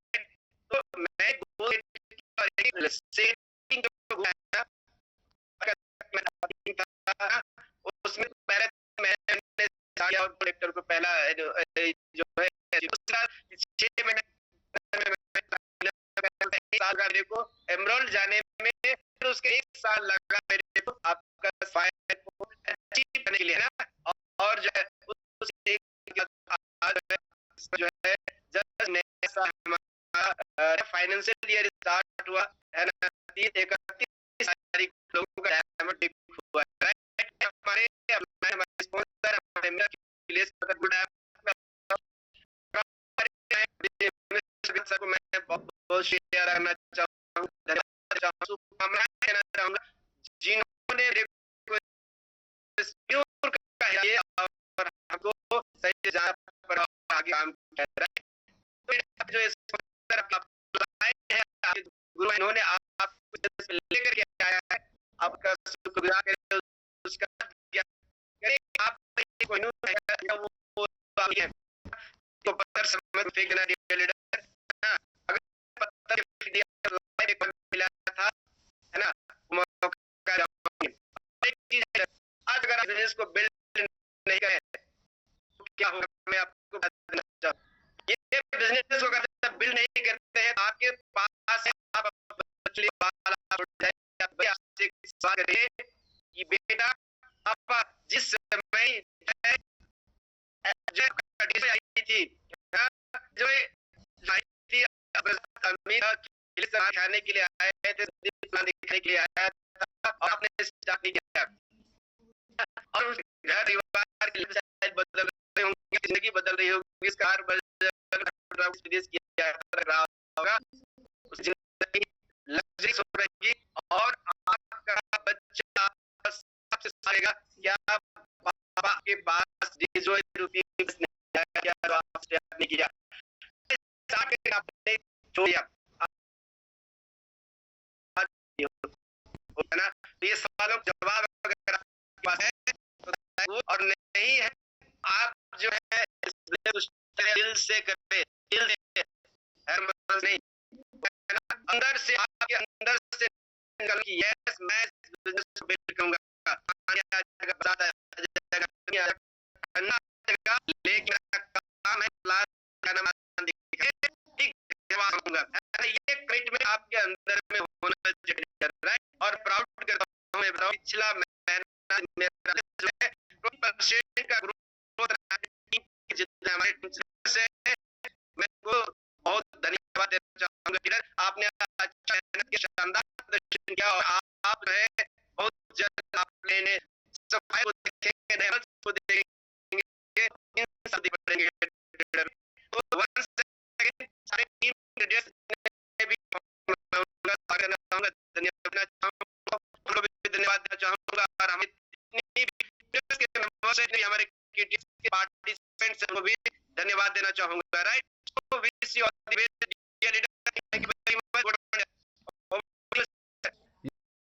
तो मैं उसमें पहले मैंने और प्रोजेक्टर को पहला जो है 6 महीने को एमरोल्ड जाने में, फिर उसके 1 साल लगा मेरे को आपका फाइल को अचीव करने के लिए, है ना। और जो है उस एक आज जो है जस्ट नया साल हमारा फाइनेंशियल ईयर स्टार्ट हुआ है ना। 31 तारीख को लोगों का डायमंड डिप हुआ है, राइट। हमारे स्पॉन्सर हमारे गुड को मैं बहुत शेयर करना चाहूँगा, धन्यवाद शुभकामनाएं देना चाहूँगा जिन्होंने मेरे को इंस्पायर किया है और हमको सही जगह पर आगे काम कर रहा है। तो जो स्पॉन्सर अप्लाई है आपके गुरु, इन्होंने आपको लेकर के आया है, आपका शुक्रगुजार करें उसका। आप कोई वो है तो पत्थर समझ फेंक देना लीडर, अगर पत्थर मिला था, है ना, मौका। एक चीज है, आज अगर बिजनेस को बिल्ड नहीं करें तो क्या होगा, मैं आपको बताना चाहता हूं। ये बिजनेस को अगर बिल्ड नहीं करते हैं तो आपके पास आप कि बेटा आप जिस समय आई थी जो खाने के लिए आए थे, दिखाने के लिए आया था और आपने स्टार्ट नहीं किया और उस घर परिवार की बदल रहे होंगे, जिंदगी बदल रही होगी, इस कार विदेश किया रहा होगा, उस जिंदगी लग्जरी हो रहेगी और आपका बच्चा सबसे सारेगा क्या पापा के पास ₹0 नहीं आया, आपसे नहीं किया, आपने छोड़ ना। ये सवालों का जवाब अगर आपके पास है तो, और नहीं है आप जो है दिल से करें, दिल से नहीं, अंदर से, आपके अंदर से निकल कि यस मैं बिजनेस को बिल्ड करूंगा, लेकिन काम है ये कमिटमेंट आपके अंदर में होना चाहिए, राइट। और प्राउड करता हूं मैं, पिछला महीना मेरा जो है 20% का ग्रोथ जितना हमारे टीम से, मैं को बहुत धन्यवाद देना चाहूंगा। आपने अच्छा मेहनत किया, शानदार प्रदर्शन किया और आप जो है बहुत जल्द आपने सफाई को देखेंगे, लेवल्स को देखेंगे, इन सब बढ़ेंगे। तो वंस अगेन सारे टीम लीडर्स ने भी धन्यवाद देना चाहूंगा और हमें इतनी के नंबर से हमारे के पार्टिसिपेंट्स को भी धन्यवाद देना चाहूंगा, राइट। तो wish you all the best dear leader, thank you very much.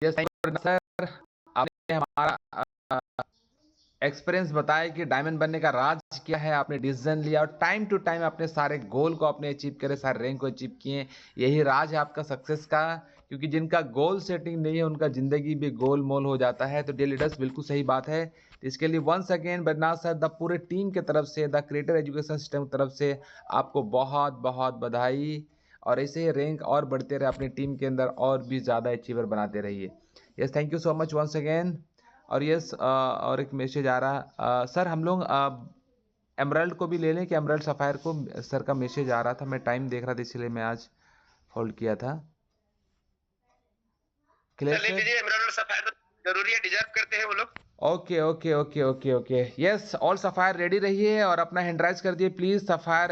Yes thank you sir, आपने हमारा एक्सपीरियंस बताया कि डायमंड बनने का राज क्या है, आपने डिसीजन लिया और टाइम टू टाइम अपने सारे गोल को आपने अचीव करे, सारे रैंक को अचीव किए, यही राज है आपका सक्सेस का। क्योंकि जिनका गोल सेटिंग नहीं है उनका जिंदगी भी गोल मोल हो जाता है। तो डियर लीडर्स बिल्कुल सही बात है। तो इसके लिए वंस अगेन बदनाथ सर, द पूरे टीम की तरफ से, द क्रिएटर एजुकेशन सिस्टम की तरफ से आपको बहुत बहुत बधाई और ऐसे ही रैंक और बढ़ते रहे अपनी टीम के अंदर और भी ज़्यादा अचीवर बनाते रहिए। Yes thank you so much once again. और यस और एक मैसेज आ रहा सर, हम लोग एमराल्ड को भी ले लें कि एमराल्ड सफ़ायर को, सर का मैसेज आ रहा था, मैं टाइम देख रहा था इसलिए मैं आज होल्ड किया था। एमराल्ड सफ़ायर जरूरी है, डिजर्व करते हैं वो लोग। Okay okay okay okay okay yes, all sapphire ready रहिए और अपना हैंड राइज कर दिए प्लीज़। सफ़ायर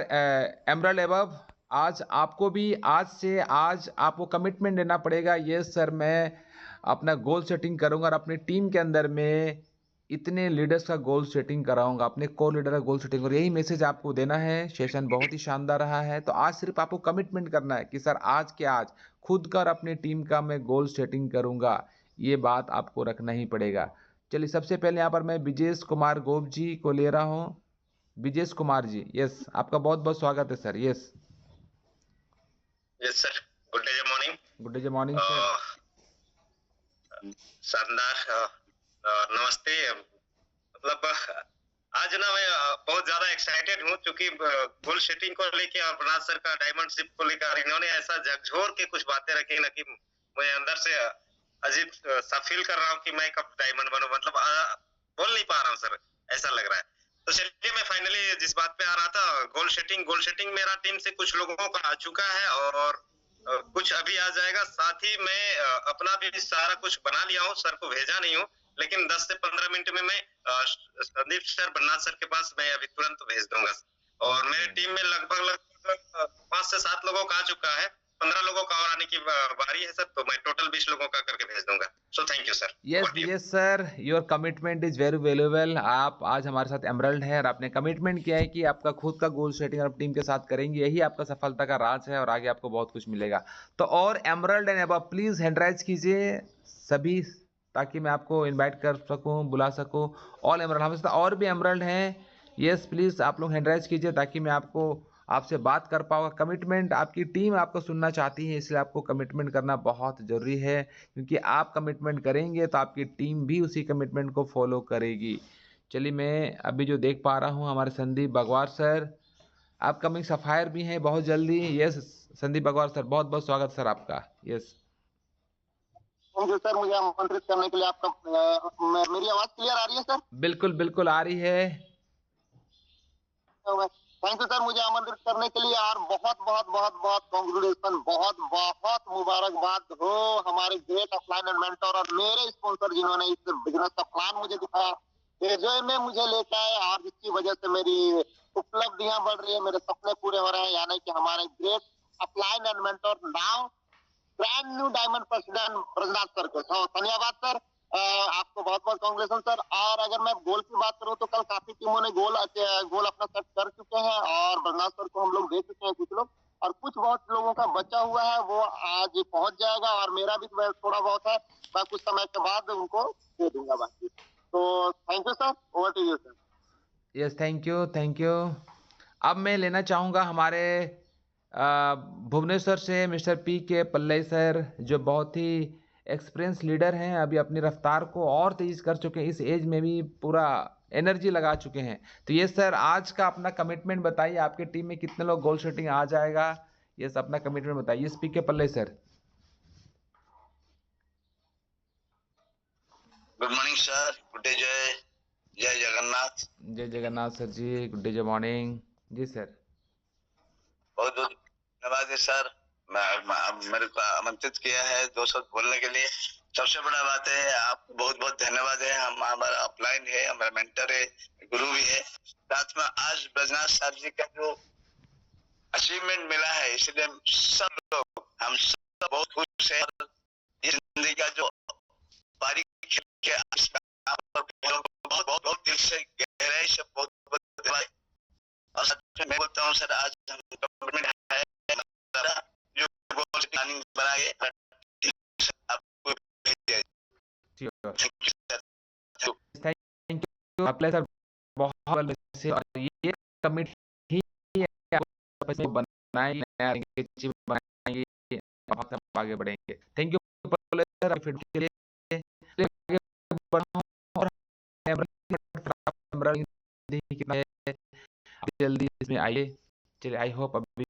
एमराल्ड एबव, आज आपको भी आज आपको कमिटमेंट देना पड़ेगा। यस सर, मैं अपना गोल सेटिंग करूंगा और अपनी टीम के अंदर में इतने लीडर्स का गोल सेटिंग कराऊंगा, अपने को लीडर का गोल सेटिंग, और यही मैसेज आपको देना है। सेशन बहुत ही शानदार रहा है। तो आज सिर्फ आपको कमिटमेंट करना है कि सर आज के आज खुद का और अपनी टीम का मैं गोल सेटिंग करूंगा, ये बात आपको रखना ही पड़ेगा। चलिए सबसे पहले यहाँ पर मैं विजेश कुमार गोप जी को ले रहा हूँ। विजेश कुमार जी, यस आपका बहुत बहुत स्वागत है sir. Yes yes sir, good day morning. Good day morning sir. शानदार, नमस्ते। मतलब आज ना मैं बहुत ज्यादा एक्साइटेड हूँ क्योंकि गोल सेटिंग को लेके और बदनाथ सर का डायमंड शिप को लेकर इन्होंने ऐसा झकझोर के कुछ बातें रखी ना कि मैं अंदर से अजीब सा फील कर रहा हूँ कि मैं कब डायमंड बनूं, मतलब बोल नहीं पा रहा हूँ सर, ऐसा लग रहा है। तो चलिए, मैं फाइनली जिस बात पे आ रहा था, गोल सेटिंग मेरा टीम से कुछ लोगों का आ चुका है और कुछ अभी आ जाएगा। साथ ही मैं अपना भी सारा कुछ बना लिया हूँ, सर को भेजा नहीं हूँ, लेकिन 10 से 15 मिनट में मैं संदीप सर, बन्नाथ सर के पास मैं अभी तुरंत भेज दूंगा। और मेरे टीम में लगभग 5 से 7 लोगों का आ चुका है, 15 लोगों का और आने की बारी है सर, तो मैं टोटल 20 लोगों का करके भेज दूंगा। So thank you sir. Yes yes sir, your commitment is very valuable. आप आज हमारे साथ एमरल्ड है और आपने कमिटमेंट किया है कि आपका खुद का गोल सेटिंग आप टीम के साथ करेंगे, यही आपका सफलता का राज है और आगे आपको बहुत कुछ मिलेगा। तो और एमरल्ड एंड अब प्लीज़ हैंड राइज कीजिए सभी, ताकि मैं आपको इनवाइट कर सकूं, बुला सकूं। ऑल एमरल्ड, हमारे साथ और भी एमरल्ड हैं। यस प्लीज़ आप लोग हैंड राइज कीजिए ताकि मैं आपको आपसे बात कर पाऊंगा। कमिटमेंट, आपकी टीम आपको सुनना चाहती है, इसलिए आपको कमिटमेंट करना बहुत ज़रूरी है, क्योंकि आप कमिटमेंट करेंगे तो आपकी टीम भी उसी कमिटमेंट को फॉलो करेगी। चलिए, मैं अभी जो देख पा रहा हूँ हमारे संदीप बगवार सर अपकमिंग सफायर भी हैं बहुत जल्दी। यस संदीप बगवार सर, बहुत बहुत स्वागत सर आपका। यस थैंक यू सर, मुझे आमंत्रित करने के लिए। आपका मेरी आवाज क्लियर आ रही है सर? बिल्कुल बिल्कुल आ रही है। थैंक यू सर, मुझे आमंत्रित करने के लिए, और बहुत बहुत बहुत बहुत कांग्रेचुलेशन, बहुत बहुत मुबारकबाद हो हमारे ग्रेट अपलाइन एंड मेंटर और मेरे स्पॉन्सर जिन्होंने इस बिजनेस का प्लान मुझे दिखाया, जो में मुझे लेके आए, और जिसकी वजह से मेरी उपलब्धियां बढ़ रही है, मेरे सपने पूरे हो रहे हैं, यानी कि हमारे great upline and mentor now brand new diamond president Brajnath sir को। तो धन्यवाद सर, आपको बहुत बहुत कांग्रेचुलेशन सर। और अगर मैं गोल की बात करूं तो कल काफी टीमों ने गोल अपना सेट कर चुके हैं और ब्रजनाथ सर को हम लोग दे चुके हैं कुछ लोग, और कुछ बहुत लोगों का बचा हुआ है, वो आज पहुंच जाएगा, और मेरा भी थोड़ा बहुत है, मैं कुछ समय के बाद उनको दे दूंगा बाकी। तो thank you sir, over to you sir. Yes thank you thank you. अब मैं लेना चाहूँगा हमारे भुवनेश्वर से mister P K Pillai sir, जो बहुत ही एक्सपीरियंस लीडर हैं, अभी अपनी रफ्तार को और तेज कर चुके हैं, इस एज में भी पूरा एनर्जी लगा चुके हैं। तो ये सर आज का अपना कमिटमेंट बताइए, आपकी टीम में कितने लोग गोल सेटिंग आ जाएगा, ये अपना कमिटमेंट बताइए P K Pillai sir. Good morning sir, good day, जय जय जगन्नाथ। जय Jagannath sir ji, good day, जय मॉर्निंग जी सर। बहुत बहुत धन्यवाद है सर, मेरे को आमंत्रित किया है 2 शब्द बोलने के लिए। सबसे बड़ा बात है, आपको बहुत बहुत धन्यवाद है। हमारा अपलाइन है, हमारा मेंटर है, गुरु भी है। साथ में आज ब्रजनाथ सर जी का जो अचीवमेंट मिला है, इसलिए हम सब बहुत खुश है। ये जिंदगी का जो बारीक खेल के बहुत बहुत बहुत दिल से गहराई से बहुत बहुत धन्यवाद। और सच में मैं बोलता हूँ सर, आज हम कमिटमेंट है जो गोल प्लानिंग बनाए आपको भेज दिया। Thank you sir. Thank you apply sir, बहुत से, और ये कमिटी बनाएंगे, नया बनाएंगे, आगे बढ़ेंगे। थैंक यू सर फीडबैक के लिए। आगे बढ़ूं और कितना है, जल्दी इसमें आइए। चलिए, आई होप अभी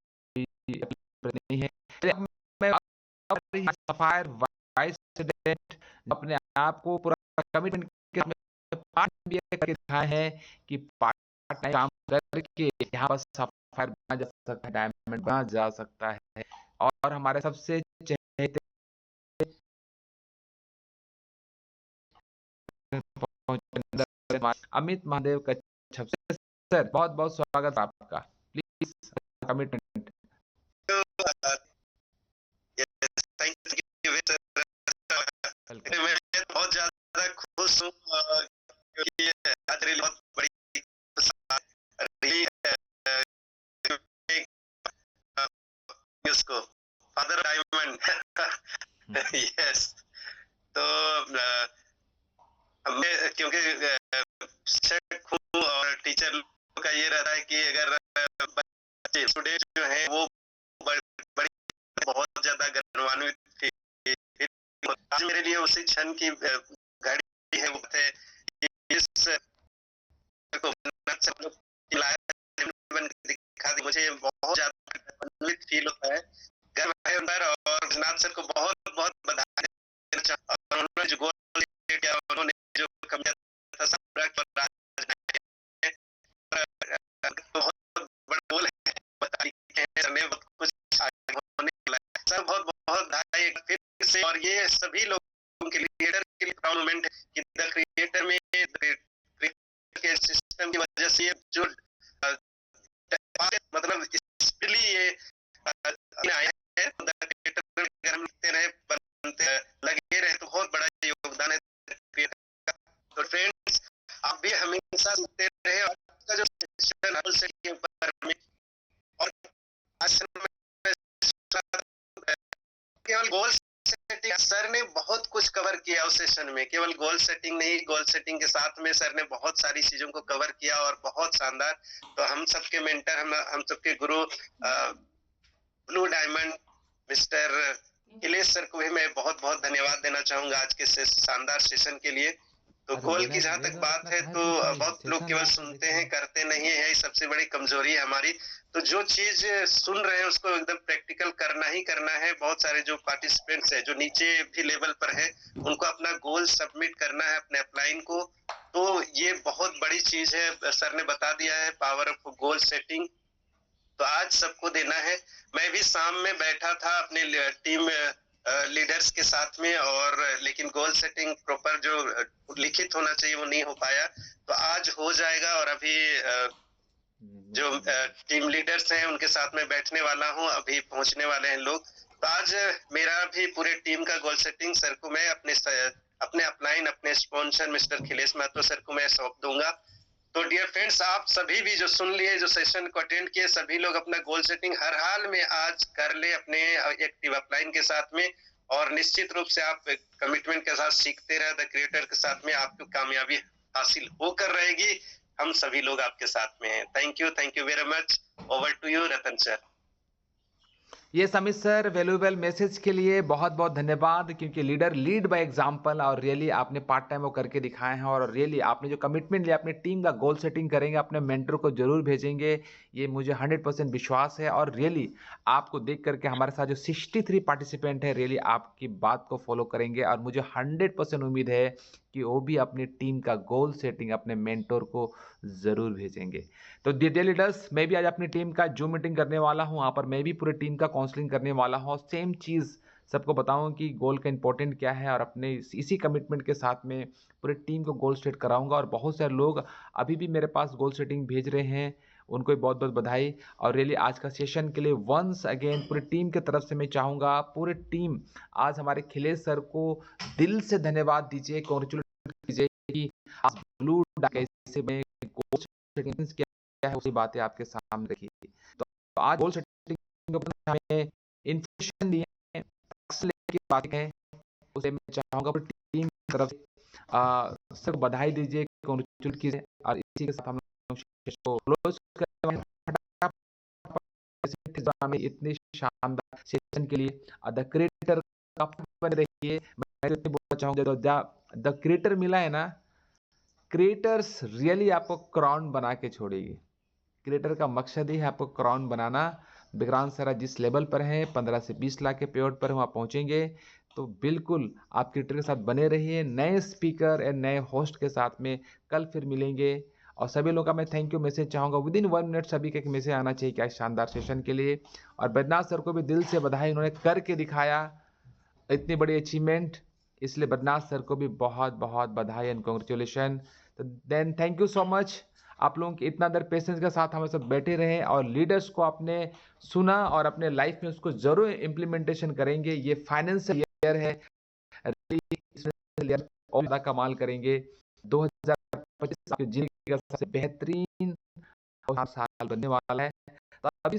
नहीं है। चलिए, मैं सफायर वाइस प्रेसिडेंट अपने आप को पूरा कमिटमेंट के पार्ट भी करके दिखाए हैं कि पार्ट टाइम काम करके यहाँ पर सफायर बना जा सकता है, डायमंड बना जा सकता है। और हमारे सबसे चहेते अमित महादेव कच्छप सर, बहुत बहुत स्वागत आपका। Please commitment. मैं बहुत ज्यादा खुश हूँ क्योंकि आज मेरी बहुत बड़ी उसको फादर डायमंड यस। तो मैं क्योंकि शिक्षक हूँ और टीचर का ये रहता है कि अगर बच्चे स्टूडेंट जो है वो बड़ी बहुत ज्यादा गौरवान्वित थी। आज मेरे लिए उसी क्षण की घड़ी है, वो थे इस को दिखा दी, मुझे बहुत ज्यादा फील होता है। गर्व है अंदर, और विश्वनाथ सर को बहुत बहुत बधाई देना चाहूंगा। और उन्होंने जो गोल किया, उन्होंने जो कमियां था सब रख और बहुत बड़ा गोल है, बता रहे हैं हमें बहुत कुछ आगे होने वाला है। सर बहुत बहुत बधाई फिर से। और ये सभी लोगों के लिए, क्रिएटर के लिए प्राउड मोमेंट है कि द क्रिएटर में के सिस्टम की वजह से ये जो मतलब स्पेशली ये आया है, द क्रिएटर अगर हम लिखते रहे, बनते लगे रहे तो बहुत बड़ा योगदान है क्रिएटर का। तो फ्रेंड्स, आप भी हमेशा सुनते रहे। और आपका जो सेशन है के ऊपर में, और केवल गोल सेटिंग, सर ने बहुत कुछ कवर किया उस सेशन में। केवल गोल सेटिंग नहीं, गोल सेटिंग के साथ में सर ने बहुत सारी चीजों को कवर किया और बहुत शानदार। तो हम सबके मेंटर, हम सबके गुरु blue diamond mister Akhilesh sir को भी मैं बहुत बहुत धन्यवाद देना चाहूंगा आज के शानदार सेशन के लिए। तो गोल की जहां तक बात है, तो बहुत लोग केवल सुनते हैं, करते नहीं है, सबसे बड़ी कमजोरी है हमारी। तो जो चीज सुन रहे हैं उसको एकदम प्रैक्टिकल करना ही करना है। बहुत सारे जो पार्टिसिपेंट्स है, जो नीचे भी लेवल पर है, उनको अपना गोल सबमिट करना है, अपने अपलाइन को। तो ये बहुत बड़ी चीज है, सर ने बता दिया है, पावर ऑफ गोल सेटिंग। तो आज सबको देना है। मैं भी शाम में बैठा था अपने टीम लीडर्स के साथ में, और लेकिन गोल सेटिंग प्रॉपर जो लिखित होना चाहिए वो नहीं हो पाया। तो आज हो जाएगा। और अभी जो टीम लीडर्स हैं उनके साथ में बैठने वाला हूं, अभी पहुंचने वाले हैं लोग। तो आज मेरा भी पूरे टीम का गोल सेटिंग सर को मैं अपने अपलाइन, अपने sponsor mister Akhilesh Mahato sir को मैं सौंप दूंगा। तो डियर फ्रेंड्स, आप सभी भी जो सुन लिए, जो सेशन को अटेंड किए, सभी लोग अपना गोल सेटिंग हर हाल में आज कर ले अपने एक्टिव अपलाइन के साथ में। और निश्चित रूप से आप कमिटमेंट के साथ सीखते रहे, द क्रिएटर के साथ में आपको कामयाबी हासिल होकर रहेगी। हम सभी लोग आपके साथ में हैं। Thank you very much. Over to you Ratan sir. ये समित सर, वैल्यूएबल मैसेज के लिए बहुत बहुत धन्यवाद, क्योंकि लीडर लीड बाय एग्जांपल, और रियली आपने पार्ट टाइम वो करके दिखाए हैं। और रियली आपने जो कमिटमेंट लिया, अपनी टीम का गोल सेटिंग करेंगे, अपने मेंटर को जरूर भेजेंगे, ये मुझे 100% विश्वास है। और रियली आपको देख करके हमारे साथ जो 63 पार्टिसिपेंट है, रियली आपकी बात को फॉलो करेंगे। और मुझे 100% उम्मीद है कि वो भी अपनी टीम का गोल सेटिंग अपने मेंटर को ज़रूर भेजेंगे। तो डियर लीडर्स, मैं भी आज अपनी टीम का जूम मीटिंग करने वाला हूं। वहाँ पर मैं भी पूरी टीम का काउंसलिंग करने वाला हूं, और सेम चीज़ सबको बताऊं कि गोल का इंपॉर्टेंट क्या है, और अपने इसी कमिटमेंट के साथ में पूरी टीम को गोल सेट कराऊंगा। और बहुत सारे लोग अभी भी मेरे पास गोल सेटिंग भेज रहे हैं, उनको भी बहुत बहुत बधाई। और रियली आज का सेशन के लिए वंस अगेन पूरी टीम की तरफ से मैं चाहूँगा, पूरी टीम आज हमारे अखिलेश सर को दिल से धन्यवाद दीजिए, कॉन्ग्रेचुलेट कीजिए कि आज ब्लू कैसे में गोल सेटिंग क्या है, उसी बातें आपके सामने रखी। तो आज गोल सेटिंग हमें इन्फॉर्मेशन दी है, बातें हैं, उसे मैं चाहूंगा टीम की तरफ से सबको बधाई दीजिए, कांग्रेचुलेट कीजिए। और इसी के साथ हम लोग क्लोज करेंगे इतनी शानदार सेशन के लिए। द क्रिएटर बने रहिए। मैं तो बोलना चाहूंगा, तो द क्रिएटर मिला है ना, क्रिएटर्स रियली आपको क्राउन बना के छोड़ेगी। क्रिएटर का मकसद ही है आपको क्राउन बनाना। विक्रांत सर जिस लेवल पर हैं, 15 से 20 लाख के पेआउट पर वहाँ पहुँचेंगे। तो बिल्कुल आप क्रिएटर के साथ बने रहिए। नए स्पीकर एंड नए होस्ट के साथ में कल फिर मिलेंगे। और सभी लोगों का मैं थैंक यू मैसेज चाहूँगा, विदिन 1 मिनट सभी का एक मैसेज आना चाहिए क्या शानदार सेशन के लिए। और बैद्यनाथ सर को भी दिल से बधाई, उन्होंने करके दिखाया इतनी बड़ी अचीवमेंट, इसलिए बैद्यनाथ सर को भी बहुत बहुत बधाई एंड कॉन्ग्रेचुलेशन। तो then thank you so much. आप लोगों के इतना देर पेशेंस के साथ हमारे साथ बैठे रहे, और लीडर्स को आपने सुना और अपने लाइफ में उसको जरूर इम्प्लीमेंटेशन करेंगे। ये फाइनेंशियल ईयर है, और ज़्यादा कमाल करेंगे। 2025 आपकी जिंदगी का सबसे बेहतरीन साल बनने वाला है। तो अभी